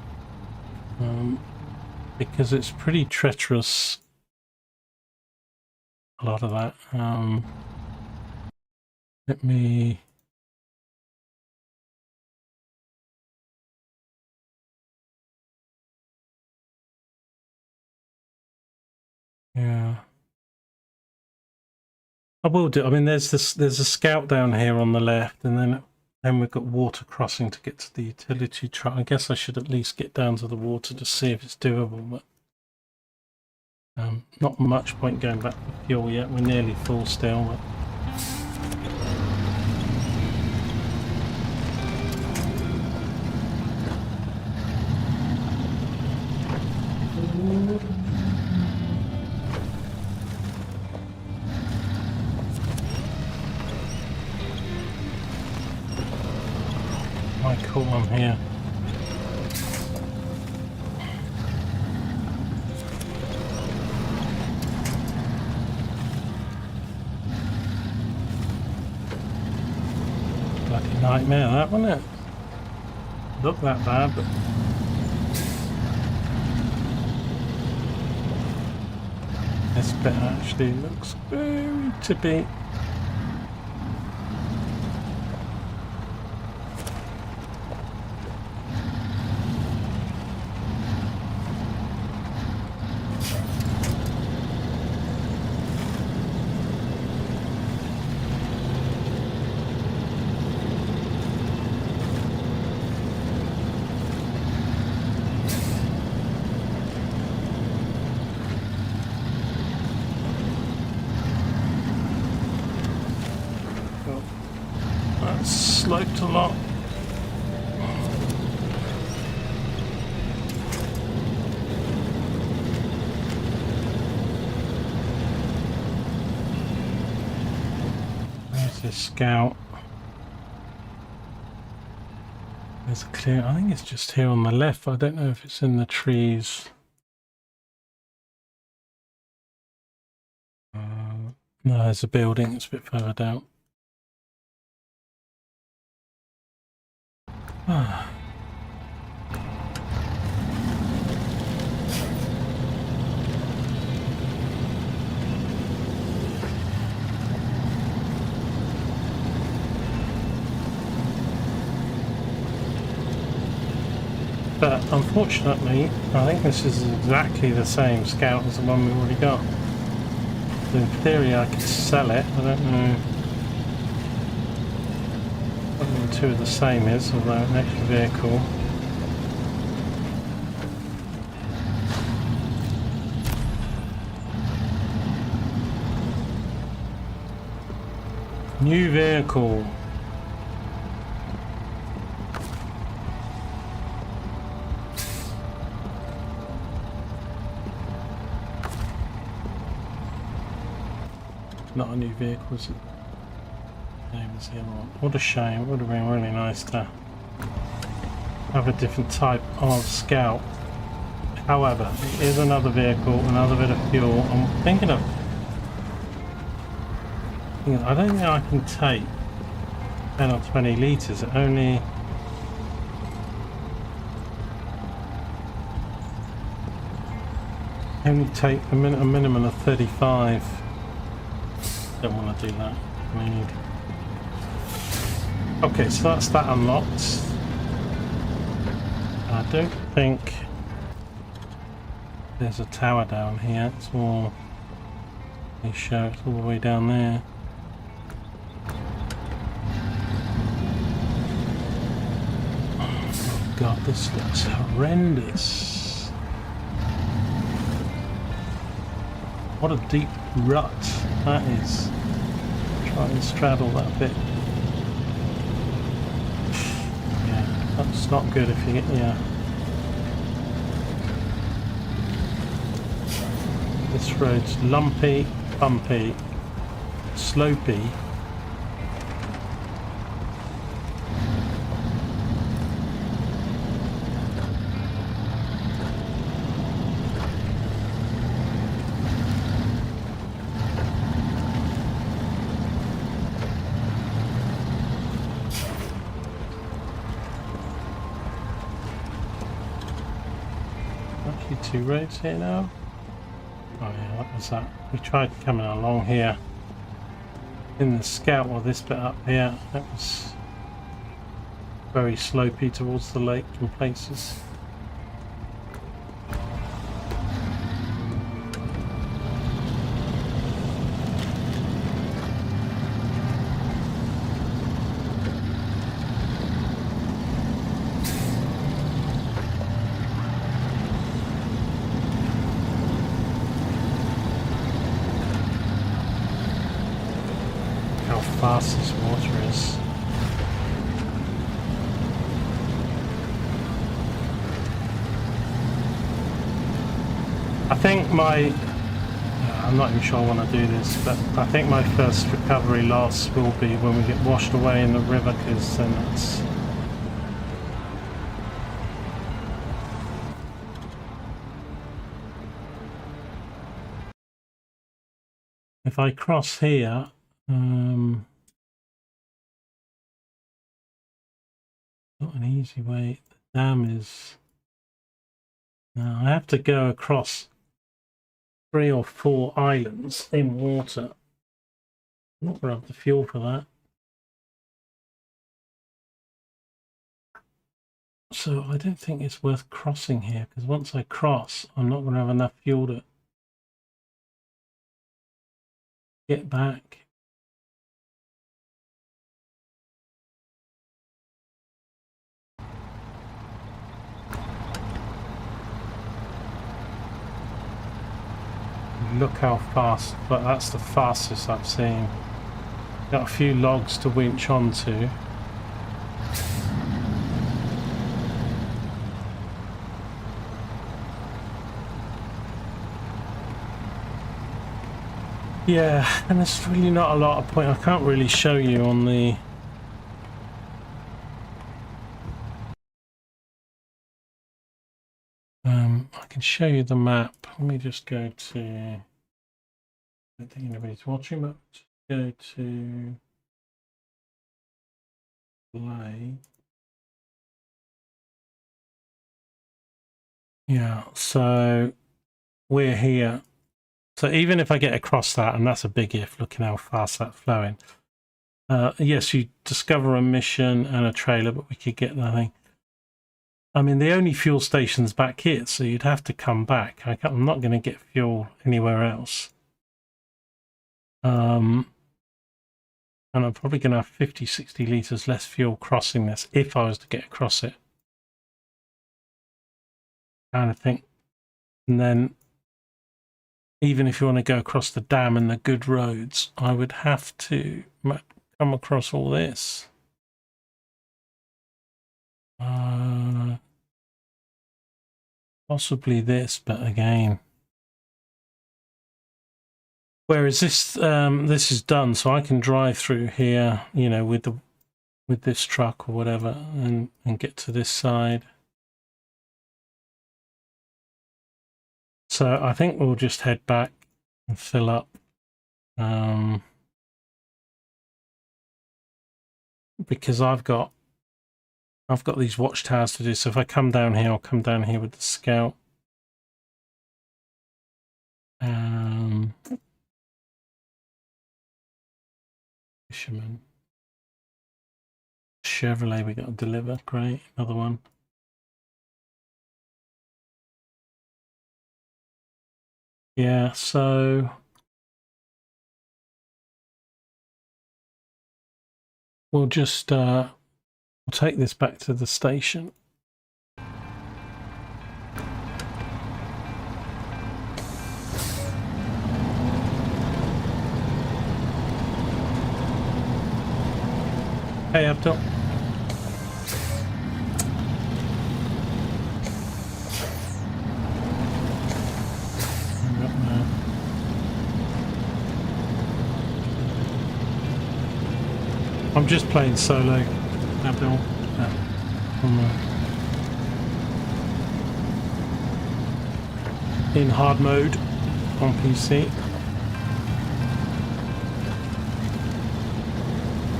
A: because it's pretty treacherous. A lot of that. Let me. Yeah. I will do. I mean, there's a scout down here on the left, and then we've got water crossing to get to the utility truck. I guess I should at least get down to the water to see if it's doable, but not much point going back for fuel yet. We're nearly full still. But... Cool, I'm here. Bloody nightmare, that, wasn't it? Look that bad, but this bit actually looks very tippy. Sloped a lot. There's this scout. There's a clear. I think it's just here on the left. I don't know if it's in the trees. No, there's a building. It's a bit further down. But unfortunately, I think this is exactly the same scout as the one we've already got. So in theory I could sell it, I don't know what the two of the same is, although an extra vehicle. New vehicle. Not a new vehicle, is it? Name is the other one. What a shame. It would have been really nice to have a different type of scout. However, it is another vehicle, another bit of fuel. I'm thinking of. I don't think I can take 10 or 20 litres. It only. Take a minimum of 35. Don't want to do that. I need. Okay, so that's that unlocked. I don't think there's a tower down here. It's all. They show it's all the way down there. Oh God, this looks horrendous. What a deep rut that is. Try and straddle that bit. Yeah, that's not good if you get, yeah. This road's lumpy, bumpy, slopey. two roads here now. Oh yeah, that was that. We tried coming along here in the Scout, or this bit up here. That was very slopey towards the lake in places. How fast this water is. I think I'm not even sure I want to do this, but I think my first recovery loss will be when we get washed away in the river, because then it's... If I cross here, not an easy way. The dam is... Now I have to go across 3 or 4 islands in water. I'm not going to have the fuel for that. So I don't think it's worth crossing here, because once I cross, I'm not going to have enough fuel to get back. Look how fast, but that's the fastest I've seen. Got a few logs to winch onto. Yeah, and there's really not a lot of point. I can't really show you on the... I can show you the map. Let me just go to... I don't think anybody's watching, but just go to... Play. Yeah, so we're here. So even if I get across that, and that's a big if, looking how fast that's flowing. Yes, you discover a mission and a trailer, but we could get that thing. I mean, the only fuel station's back here, so you'd have to come back. I'm not going to get fuel anywhere else. And I'm probably going to have 50, 60 litres less fuel crossing this if I was to get across it. Kind of thing. And then, even if you want to go across the dam and the good roads, I would have to come across all this. Possibly this, but again. Whereas this this is done, so I can drive through here, you know, with this truck or whatever, and get to this side. So I think we'll just head back and fill up. Because I've got these watchtowers to do. So if I come down here, I'll come down here with the Scout. Fisherman. Chevrolet we got to deliver. Great. Another one. Yeah, so we'll just we'll take this back to the station. Hey, Abdul. I'm just playing solo, Abdul. In hard mode on PC.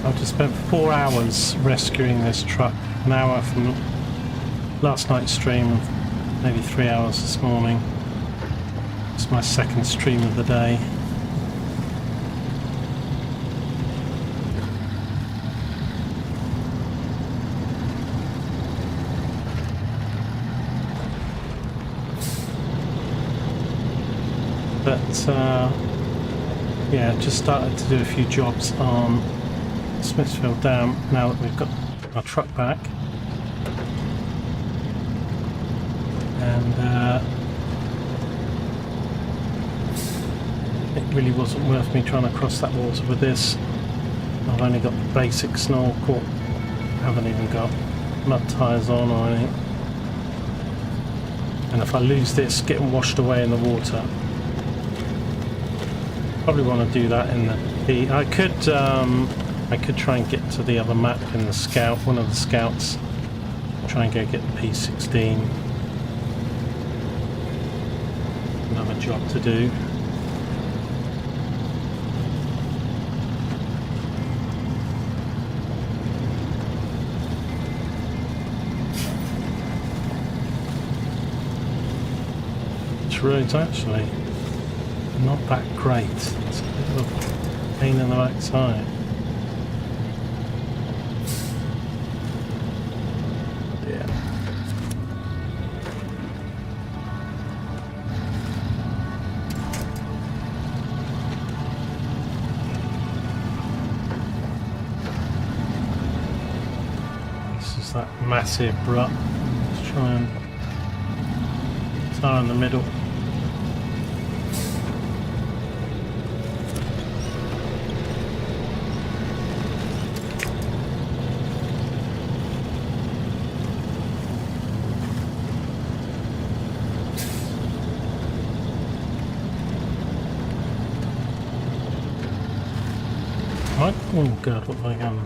A: I've just spent 4 hours rescuing this truck. An hour from last night's stream. maybe 3 hours this morning. It's my second stream of the day. But yeah, just started to do a few jobs on Smithville Dam now that we've got our truck back. And it really wasn't worth me trying to cross that water with this. I've only got the basic snorkel, haven't even got mud tyres on or anything. And if I lose this getting washed away in the water, probably want to do that in the P. I could try and get to the other map in the scout, one of the scouts. Try and go get the P16. Another job to do. This road's actually not that great. It's a bit of a pain in the backside. Yeah. This is that massive rut. Let's try and tire in the middle. Oh god, what have I done?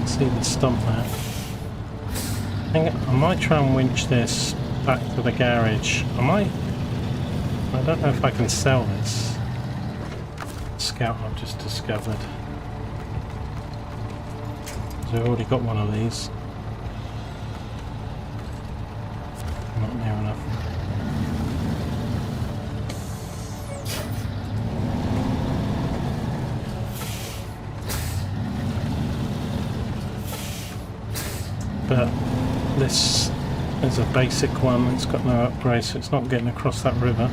A: See the stump there. I might try and winch this back to the garage. I don't know if I can sell this Scout I've just discovered. So I've already got one of these. Not near enough. But this is a basic one, it's got no upgrade, so it's not getting across that river.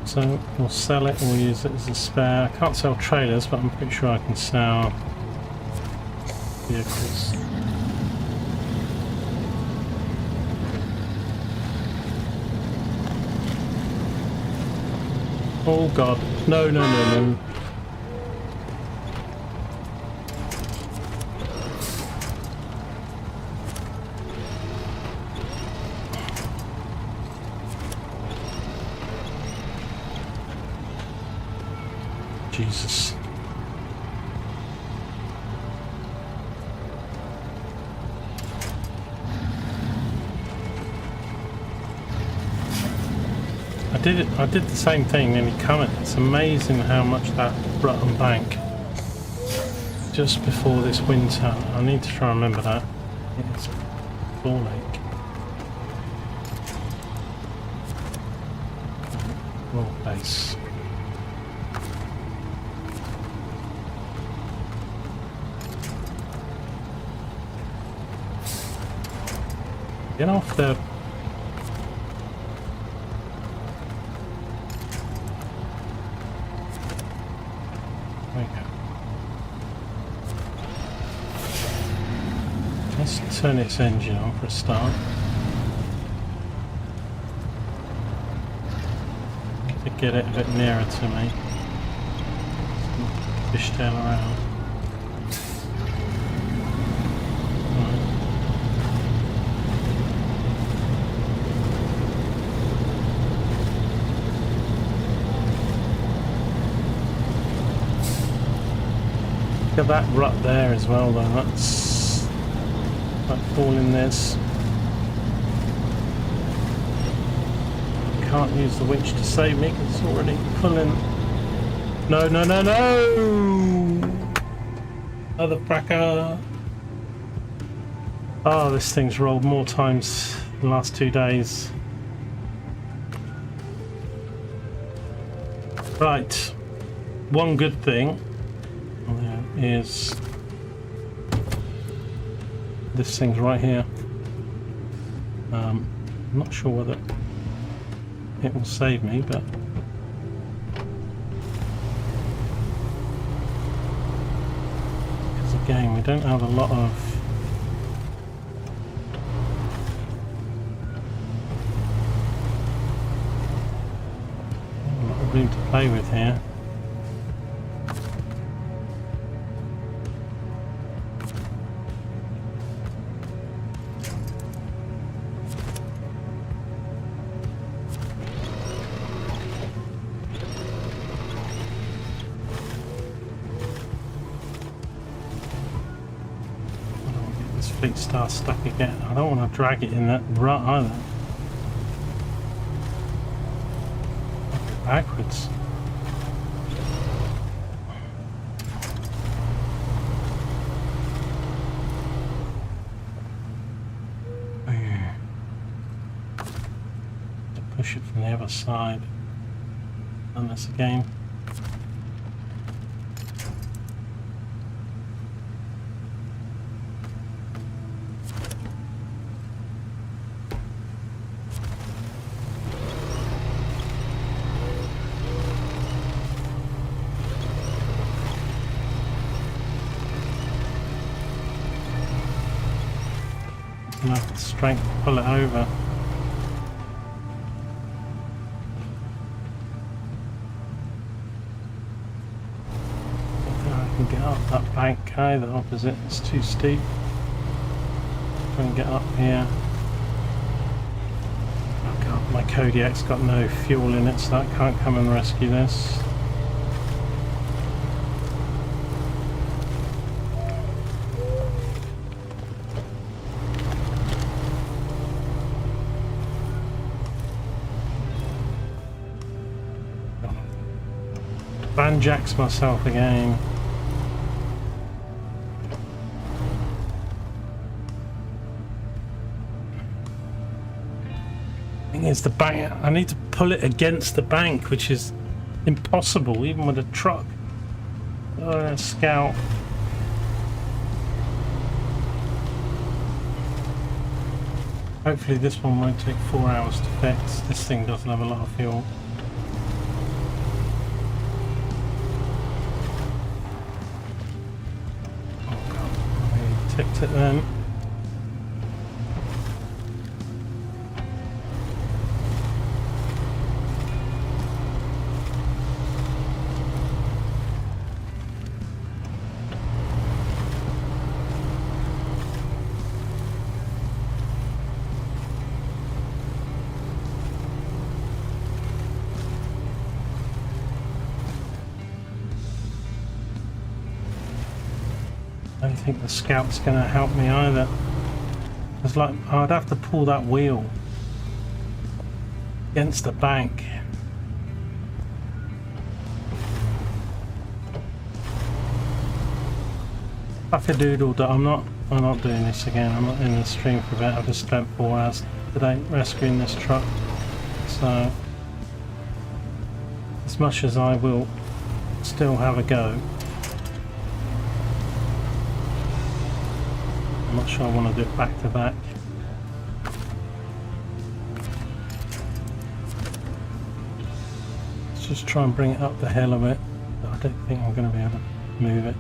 A: So we'll sell it, we'll use it as a spare. I can't sell trailers, but I'm pretty sure I can sell vehicles. Oh god, no, no, no, no. Jesus. I did the same thing nearly coming. It's amazing how much that rut and bank just before this winter. I need to try and remember that. It's Ball Lake. Raw base. Get off the... Let's turn its engine on for a start. To get it a bit nearer to me. Fishtail around. Right. Look at that rut there as well though, that's fall in this. Can't use the winch to save me because it's already pulling No, no, no, no! Another cracker. Oh, this thing's rolled more times in the last 2 days. Right. One good thing is this thing's right here. I'm not sure whether it will save me, but because again we don't have a lot of room to play with here. FleetStar stuck again. I don't want to drag it in that rut either. Backwards. To push it from the other side. And this again. Enough strength to pull it over. I don't think I can get up that bank either opposite, it's too steep. Try and get up here. Oh god, my Kodiak's got no fuel in it, so that can't come and rescue this. Banjacks myself again. Thing is, the bank, I need to pull it against the bank, which is impossible even with a truck. Scout. Hopefully this one won't take 4 hours to fix. This thing doesn't have a lot of fuel. Tipped it then. I don't think the Scout's going to help me either. It's like I'd have to pull that wheel against the bank. Fuck-a-doodle, I'm not doing this again. I'm not in the stream for a bit. I've just spent 4 hours today rescuing this truck. So as much as I will still have a go, I'm not sure I want to do it back to back. Let's just try and bring it up the hill a bit, but I don't think I'm going to be able to move it.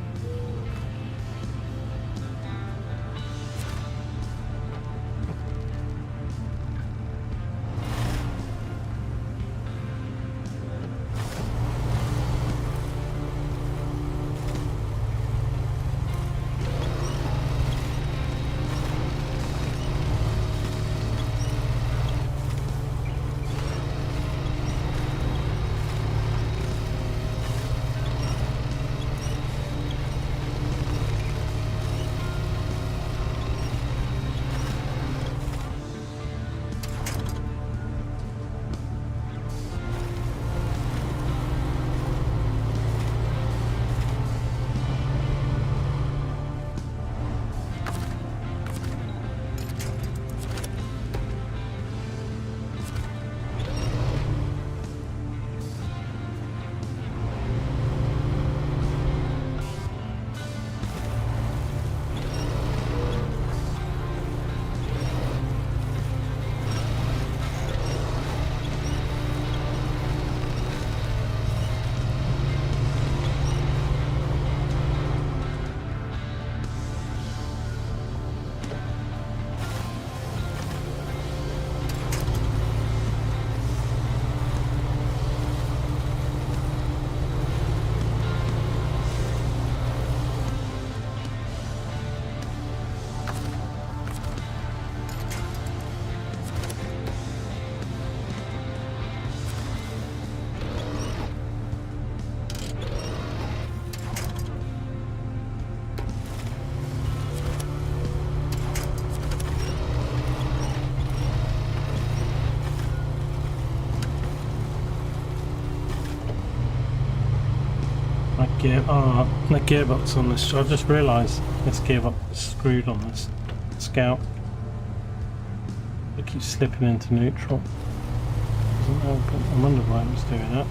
A: gear. Oh, the gearbox on this. I just realised this gearbox is screwed on this Scout. It keeps slipping into neutral. Doesn't open. I wonder why it was doing that.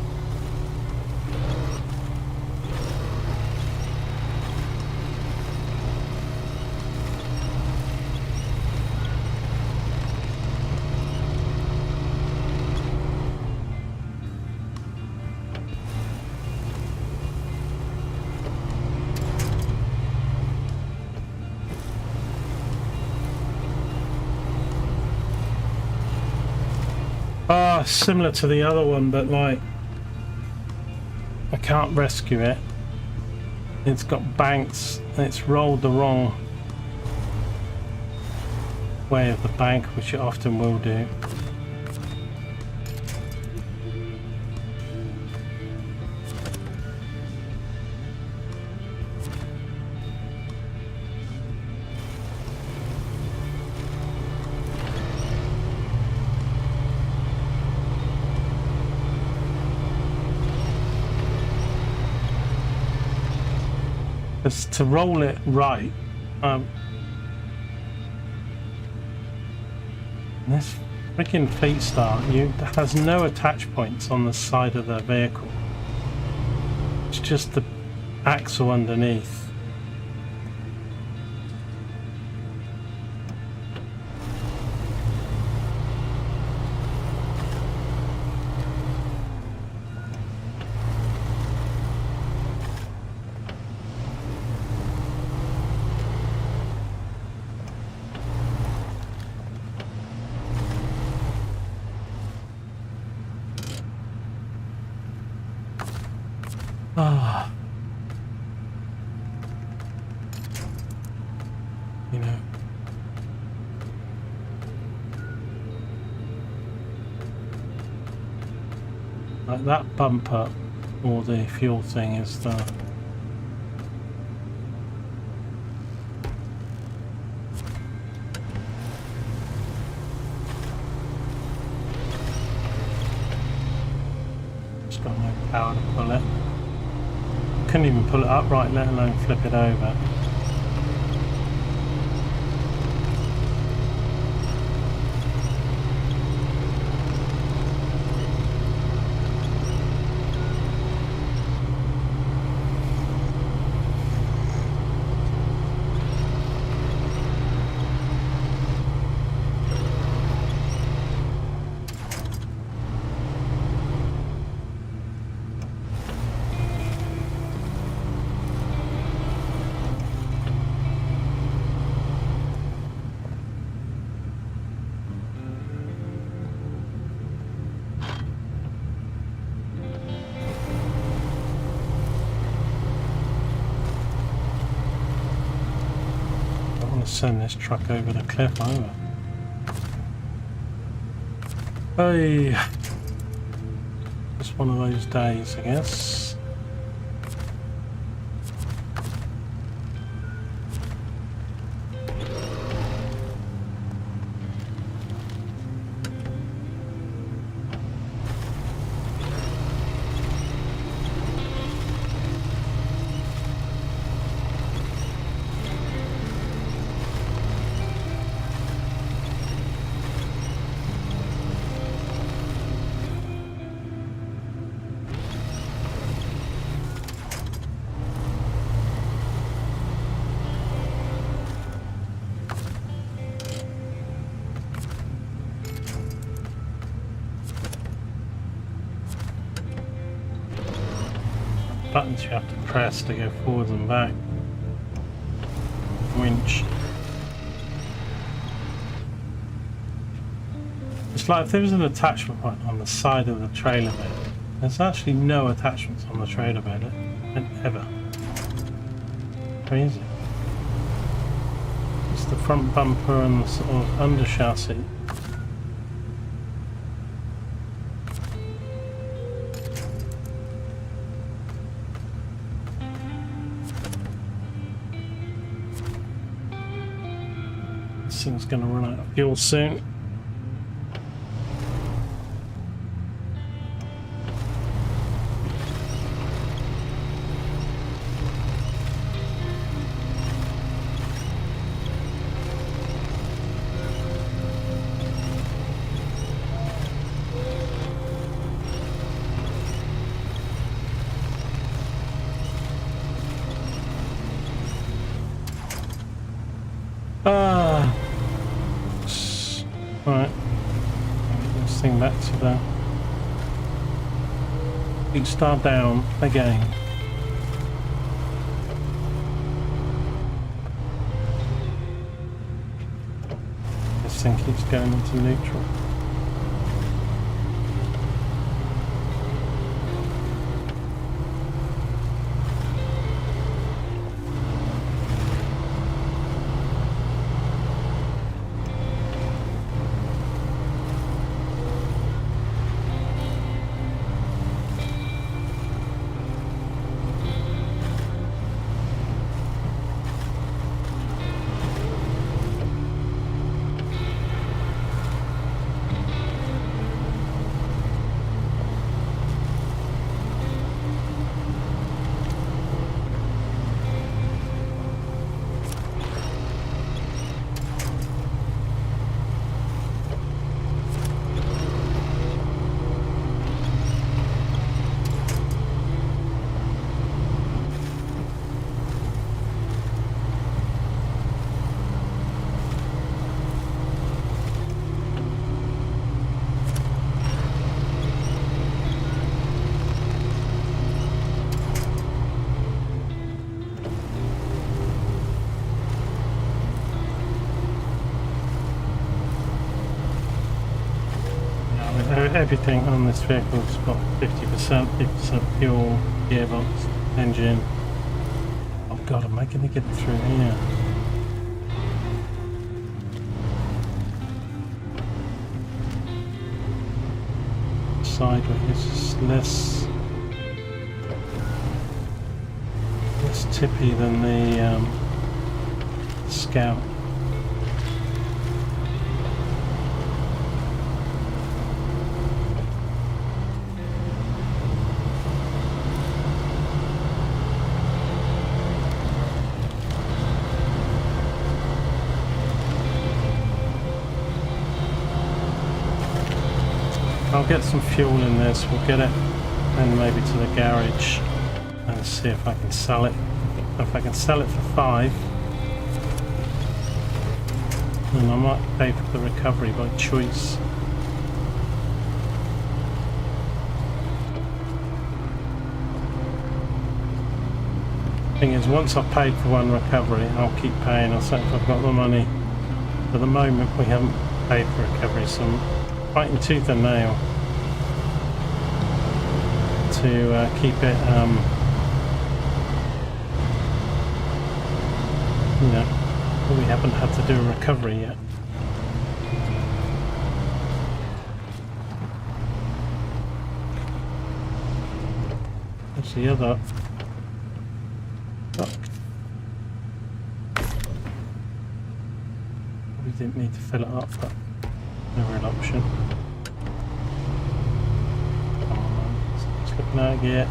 A: Similar to the other one, but like I can't rescue it. It's got banks and it's rolled the wrong way of the bank, which it often will do. Because to roll it right, this freaking FleetStar has no attach points on the side of the vehicle. It's just the axle underneath. You know, like that bumper or the fuel thing is the just got no power to pull it. Couldn't even pull it upright, let alone flip it over. Send this truck over the cliff over. Hey, just one of those days, I guess. Buttons you have to press to go forwards and back. Winch. It's like if there was an attachment point on the side of the trailer bed. There's actually no attachments on the trailer bed ever. Crazy. It's the front bumper and the sort of under chassis. This thing's going to run out of fuel soon. Ah, right. Get this thing back to the FleetStar down again. This thing keeps going into neutral. Everything on this vehicle's got 50% fuel, gearbox, engine. Oh god, am I going to get through here? Sideways is less tippy than the Scout. I'll get some fuel in this, we'll get it and maybe to the garage and see if I can sell it. If I can sell it for 5, then I might pay for the recovery by choice. Thing is, once I've paid for one recovery, I'll keep paying. I'll say if I've got the money. For the moment, we haven't paid for recovery, so I'm fighting tooth and nail to keep it, you know, we haven't had to do a recovery yet. There's the other duck. We didn't need to fill it up, but no real option. It's looking like it.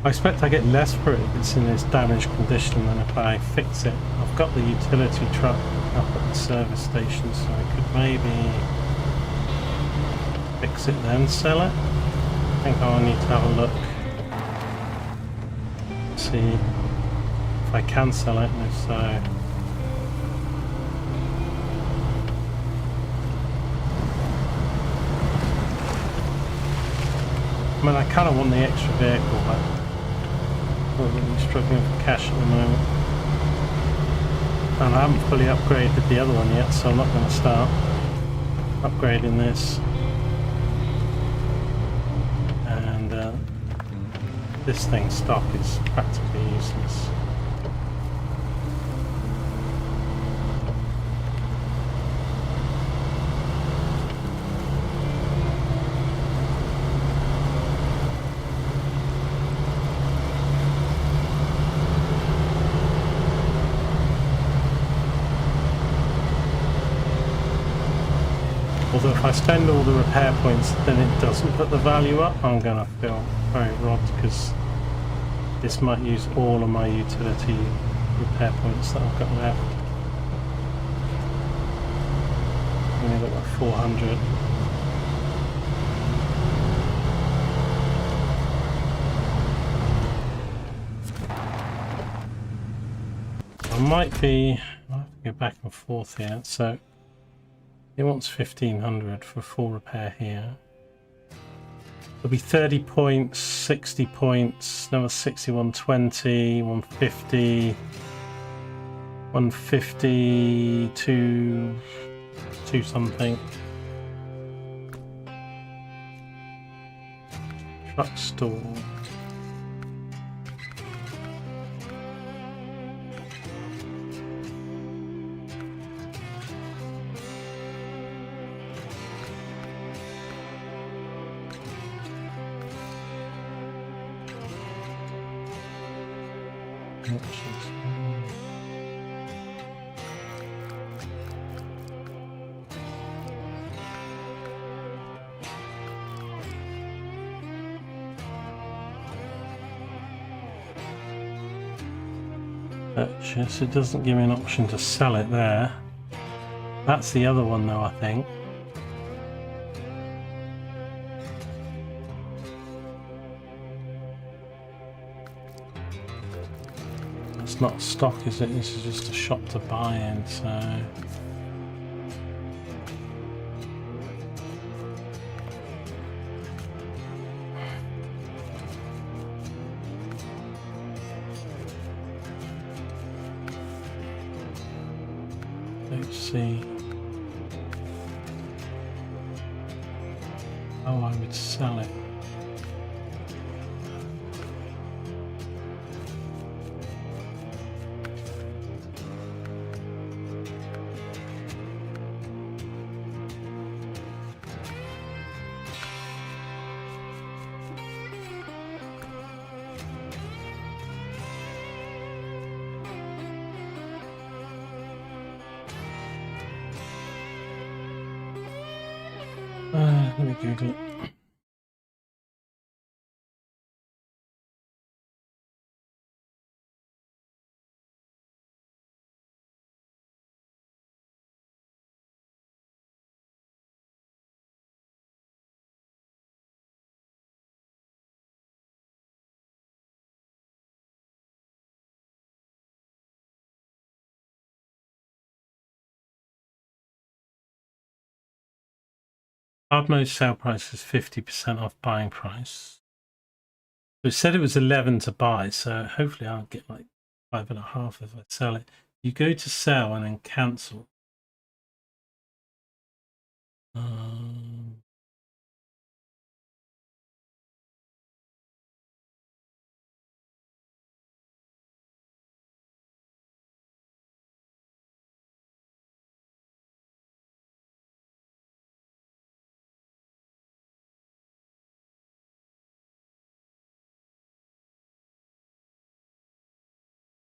A: I expect I get less for it if it's in this damaged condition than if I fix it. I've got the utility truck up at the service station, so I could maybe fix it then sell it. I think I'll need to have a look, see if I can sell it, and if so, I mean, I kind of want the extra vehicle, but I'm really struggling for cash at the moment. And I haven't fully upgraded the other one yet, so I'm not going to start upgrading this. And this thing's stock is practically useless. Although if I spend all the repair points then it doesn't put the value up, I'm going to feel very robbed, because this might use all of my utility repair points that I've got left. I've got like 400. I might have to go back and forth here. So it wants 1500 for full repair here. It'll be 30 points, 60 points, another 60, 120, 150, 150 to 2 something. Truck store. Purchase. It doesn't give me an option to sell it there. That's the other one though, I think. It's not stock, is it? This is just a shop to buy in, so... Let's see. Oh, I would sell it. Let me Google it. Hard mode sale price is 50% off buying price. So it said it was 11 to buy, so hopefully I'll get like 5.5 if I sell it. You go to sell and then cancel.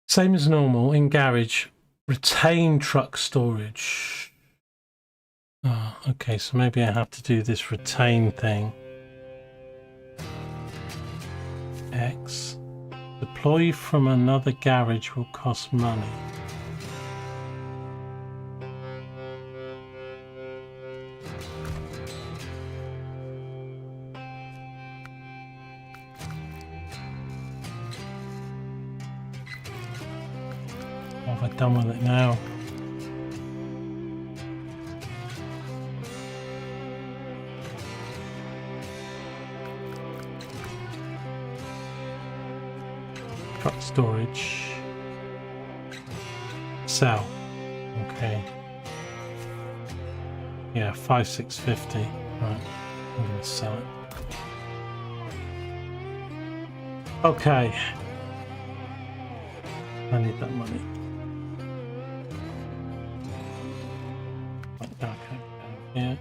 A: Same as normal in garage. Retain truck storage. Oh, okay, so maybe I have to do this retain thing. X. Deploy from another garage will cost money. What have I done with it now? Truck storage. Sell. Okay. Yeah, 5,650. Right, I'm gonna sell it. Okay. I need that money. Okay, yeah.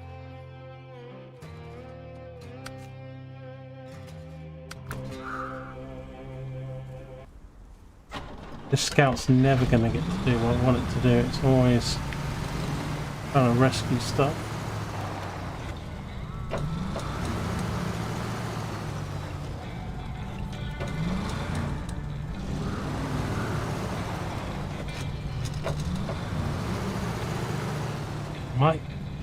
A: This scout's never going to get to do what I want it to do. It's always trying to rescue stuff. Might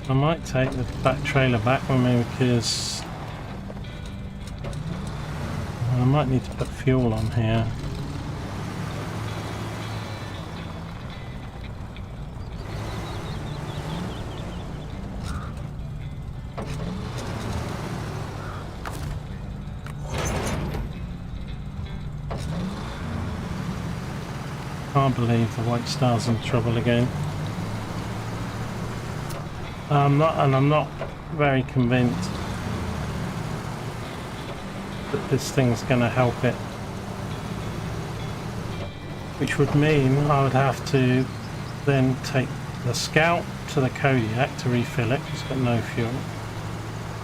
A: I might take the back trailer back with me because I might need to put fuel on here. Can't believe the White Star's in trouble again. I'm not very convinced that this thing's going to help it, which would mean I would have to then take the Scout to the Kodiak to refill it because it's got no fuel,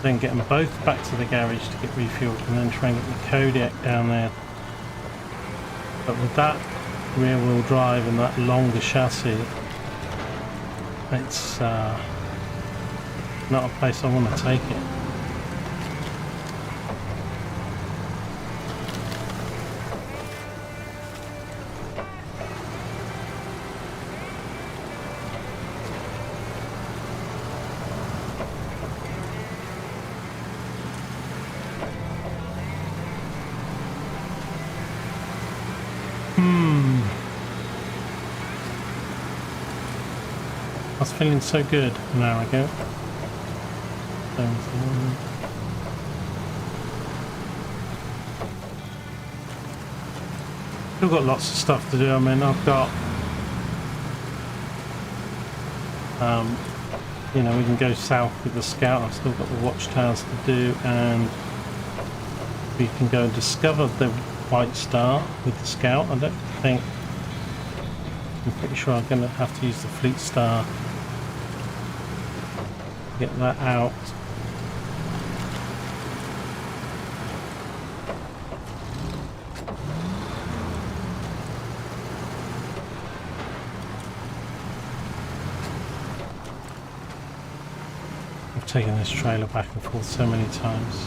A: then get them both back to the garage to get refueled, and then try and get the Kodiak down there. But with that rear wheel drive and that longer chassis, it's not a place I want to take it. I was feeling so good an hour ago. Still got lots of stuff to do. I mean, I've got, you know, we can go south with the Scout. I've still got the watchtowers to do, and we can go and discover the White Star with the Scout. I don't think, I'm pretty sure I'm going to have to use the FleetStar to get that out. I've taken this trailer back and forth so many times.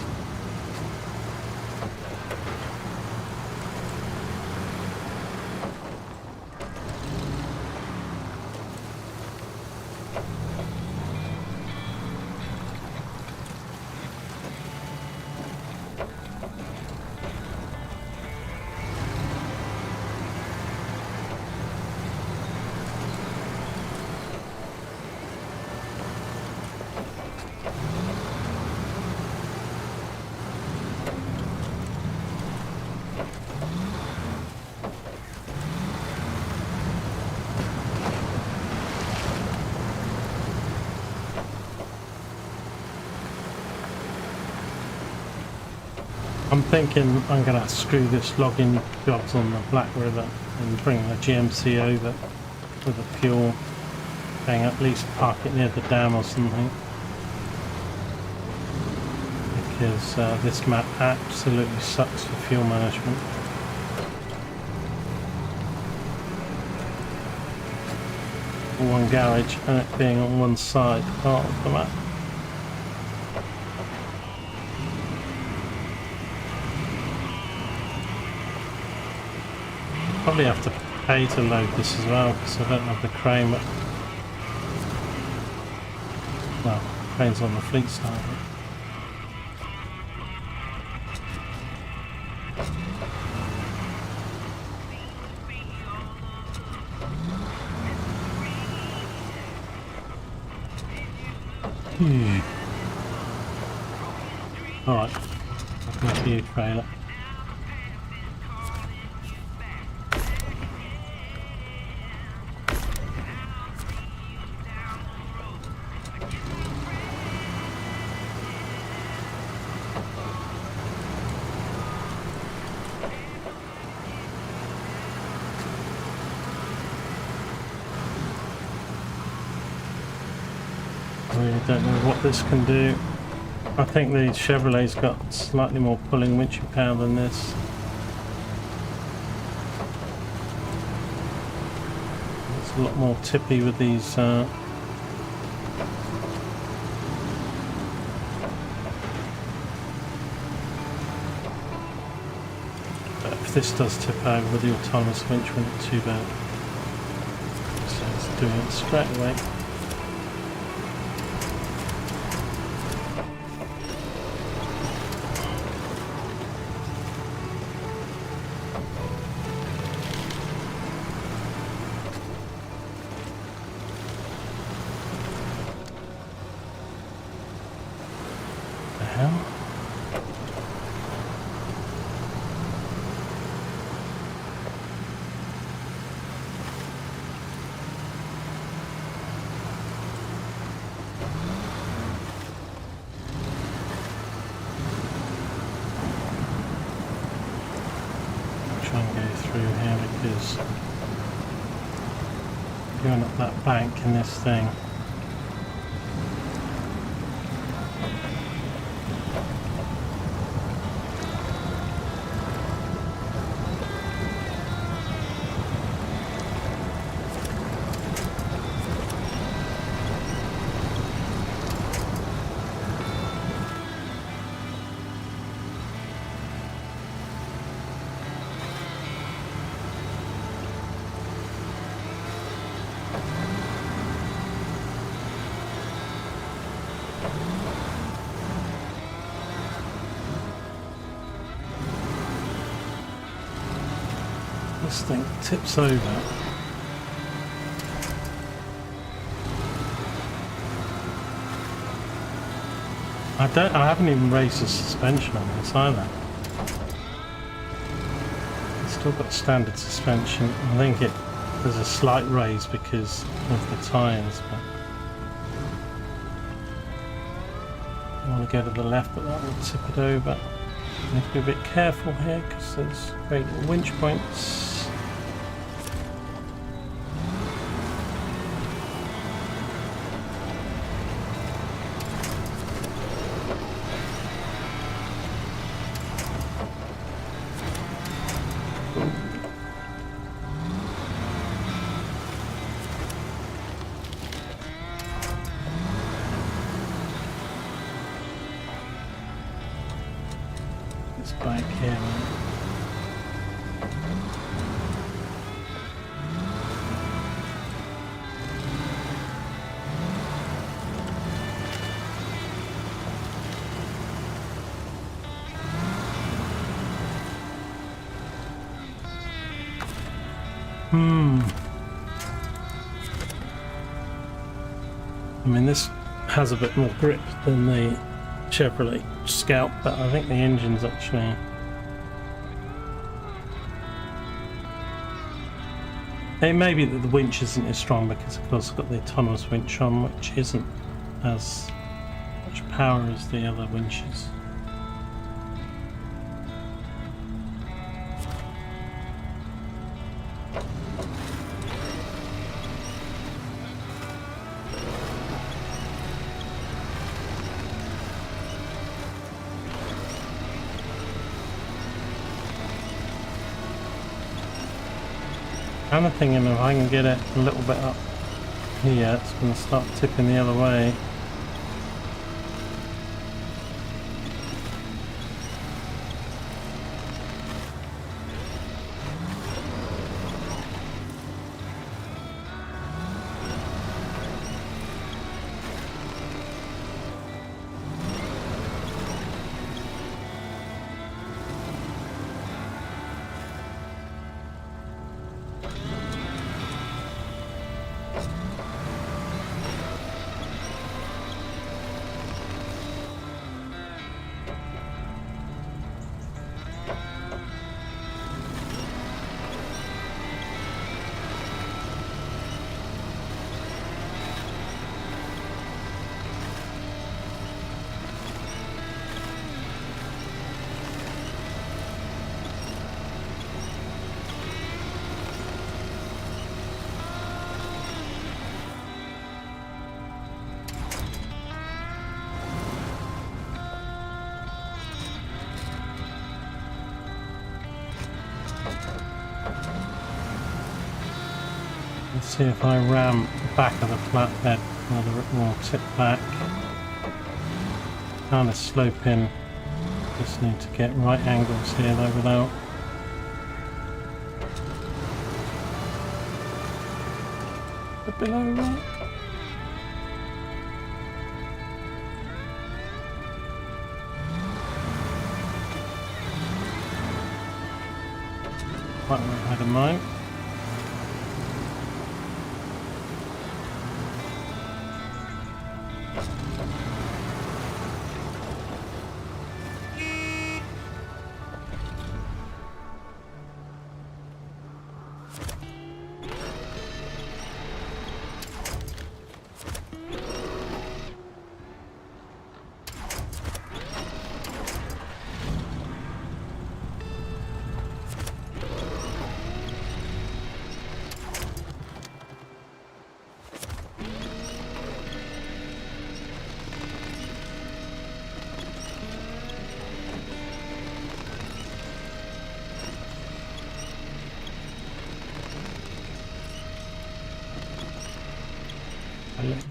A: I'm thinking I'm going to screw this logging jobs on the Black River and bring the GMC over with the fuel thing, at least park it near the dam or something, because this map absolutely sucks for fuel management. One garage and it being on one side part of the map. Probably have to pay to load this as well because I don't have the crane. But, well, the crane's on the FleetStar. Alright, back to you, trailer. I really don't know what this can do. I think the Chevrolet's got slightly more pulling winching power than this. It's a lot more tippy with these but if this does tip over with the autonomous winch, wouldn't be too bad. So it's doing it straight away. hell? Try and go through here because going up that bank in this thing. This thing tips over. I haven't even raised the suspension on this either. It's still got standard suspension. I think there's a slight raise because of the tyres, but I want to go to the left, but that will tip it over. I need to be a bit careful here because there's great winch points. It's back here. I mean, this has a bit more grip than the Chevrolet Scout, but I think the engine's actually it may be that the winch isn't as strong because of course I've got the autonomous winch on, which isn't as much power as the other winches. I'm thinking if I can get it a little bit up here, it's going to start tipping the other way. Let's see if I ram the back of the flatbed whether it will tip back. Kind of slope in. Just need to get right angles here though without. Below right. Quite right ahead of mine.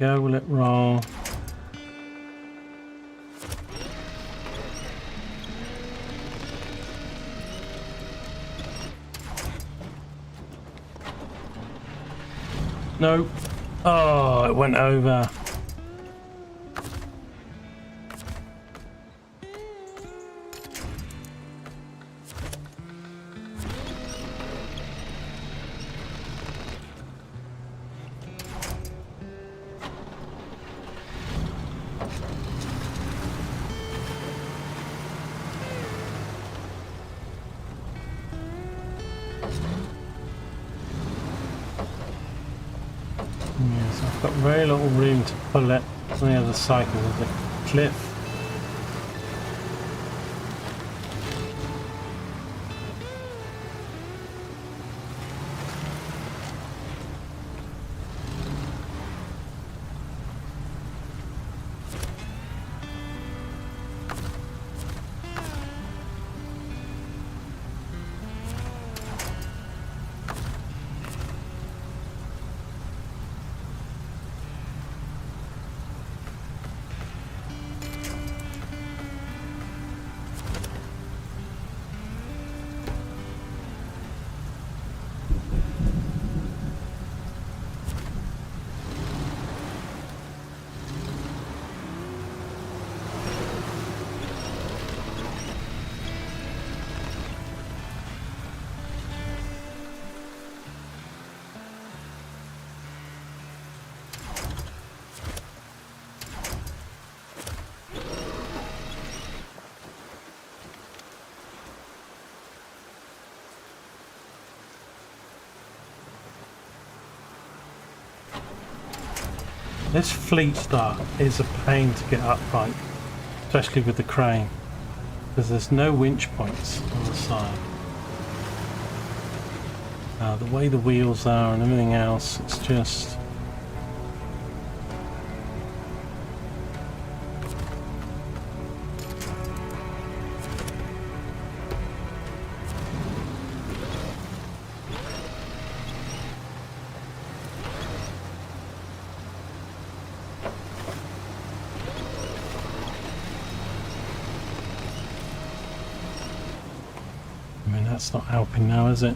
A: go? Will it roll? No. Oh, it went over. Yes, I've got very little room to pull it on the other side because of the cliff. This FleetStar is a pain to get upright, especially with the crane, because there's no winch points on the side. The way the wheels are and everything else, it's just... I mean, that's not helping now, is it?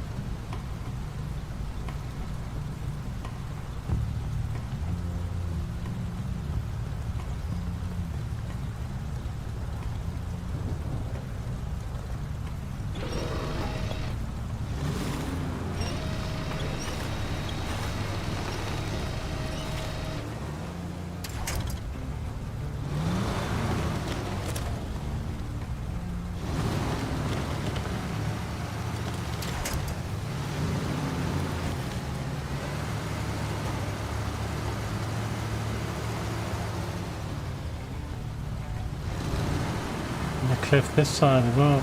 A: The cliff this side as well.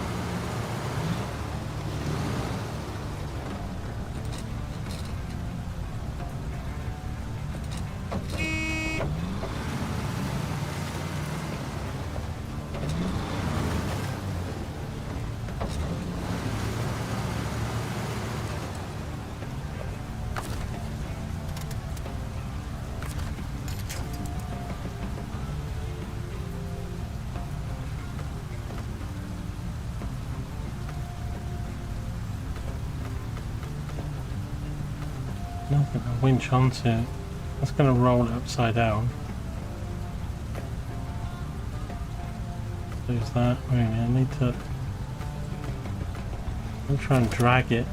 A: Nothing to winch onto. That's going to roll it upside down. Lose that. Really, I need to. I'll try and drag it.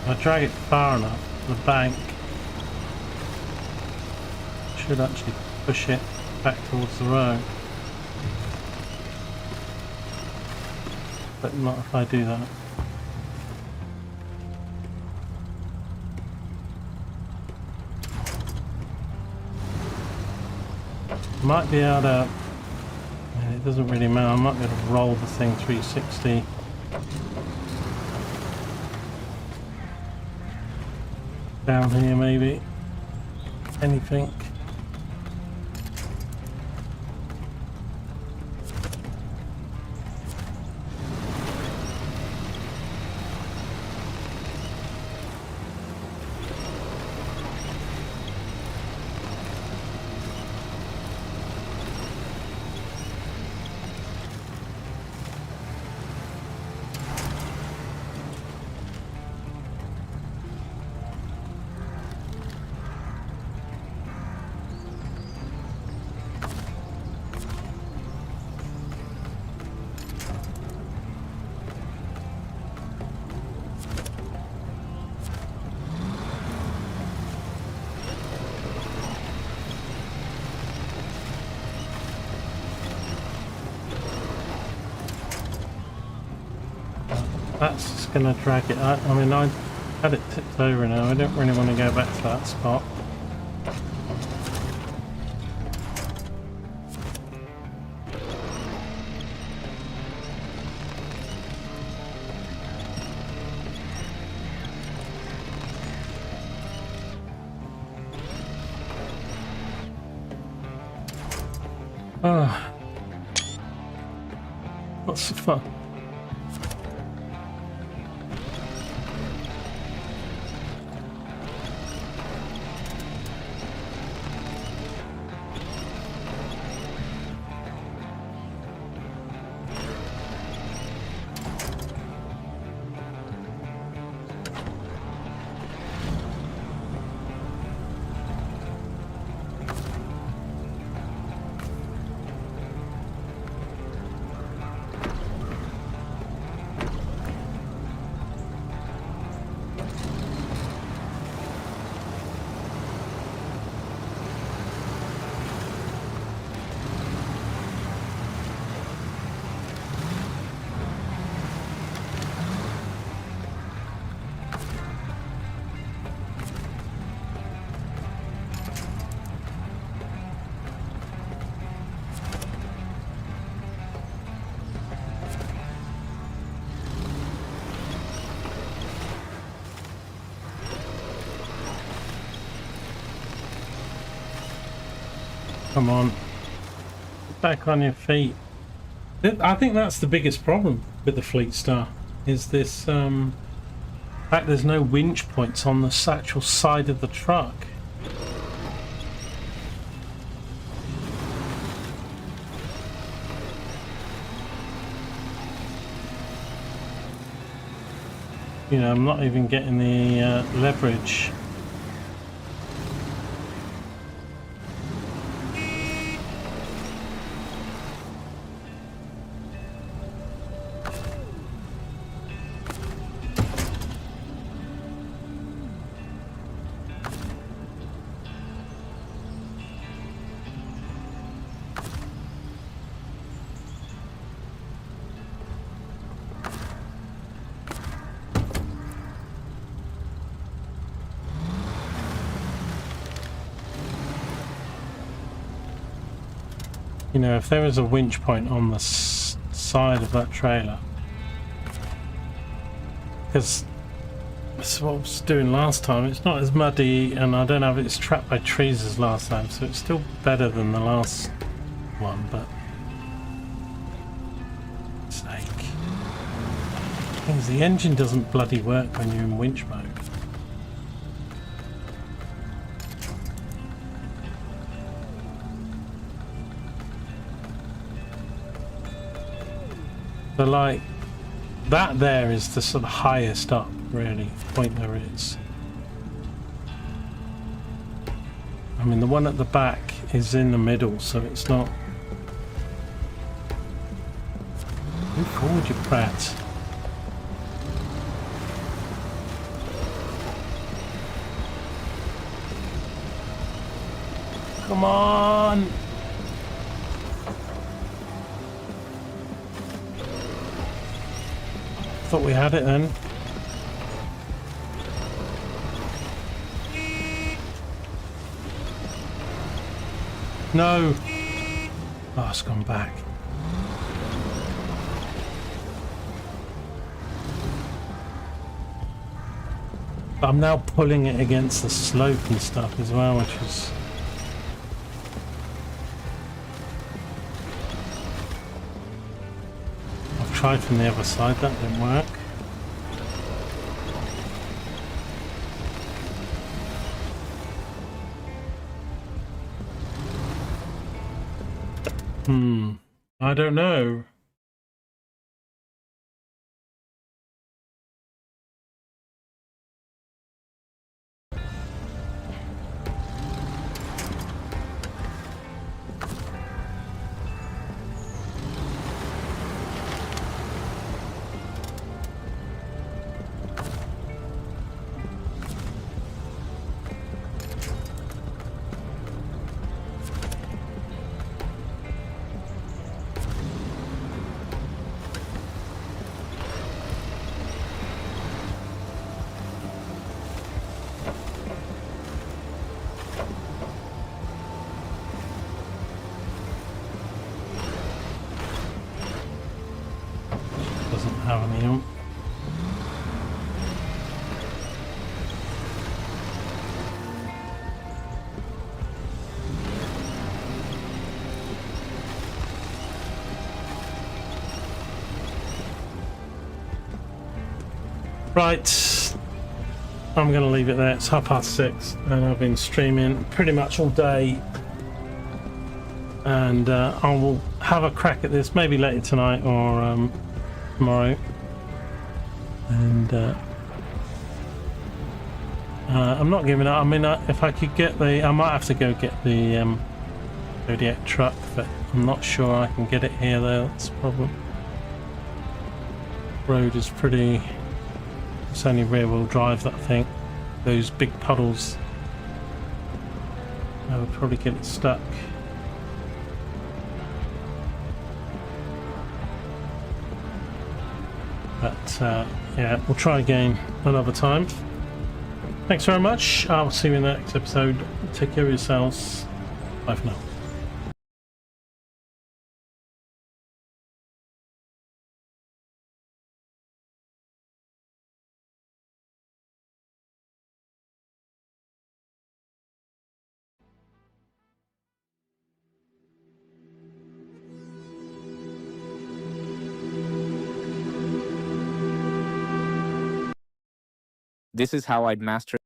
A: If I drag it far enough, the bank should actually push it back towards the road. But not if I do that. Might be able to, it doesn't really matter, I might be able to roll the thing 360. Down here maybe. anything. That's just going to drag it out. I mean, I had it tipped over now. I don't really want to go back to that spot. Ah, what's the fun? Come on, get back on your feet. I think that's the biggest problem with the FleetStar, is this fact there's no winch points on the actual side of the truck. You know, I'm not even getting the leverage. You know, if there was a winch point on the side of that trailer, because this is what I was doing last time, it's not as muddy and I don't have it's trapped by trees as last time, so it's still better than the last one, but sake. Things, the engine doesn't bloody work when you're in winch mode. So like that there is the sort of highest up really point there is. I mean the one at the back is in the middle, so it's not. Move forward, you prat. Come on! Thought we had it then. No! Oh, it's gone back. But I'm now pulling it against the slope and stuff as well, which is... I've tried from the other side, that didn't work. I don't know. Doesn't have any on. Right, I'm going to leave it there. It's 6:30 and I've been streaming pretty much all day, and I will have a crack at this maybe later tonight or tomorrow, and I'm not giving up. I mean, if I could get I might have to go get the Zodiac truck, but I'm not sure I can get it here though. That's the problem. Road is pretty... It's only rear-wheel drive, that thing. Those big puddles, I would probably get it stuck. But yeah, we'll try again another time. Thanks very much. I'll see you in the next episode. Take care of yourselves. Bye for now.
B: This is how I'd master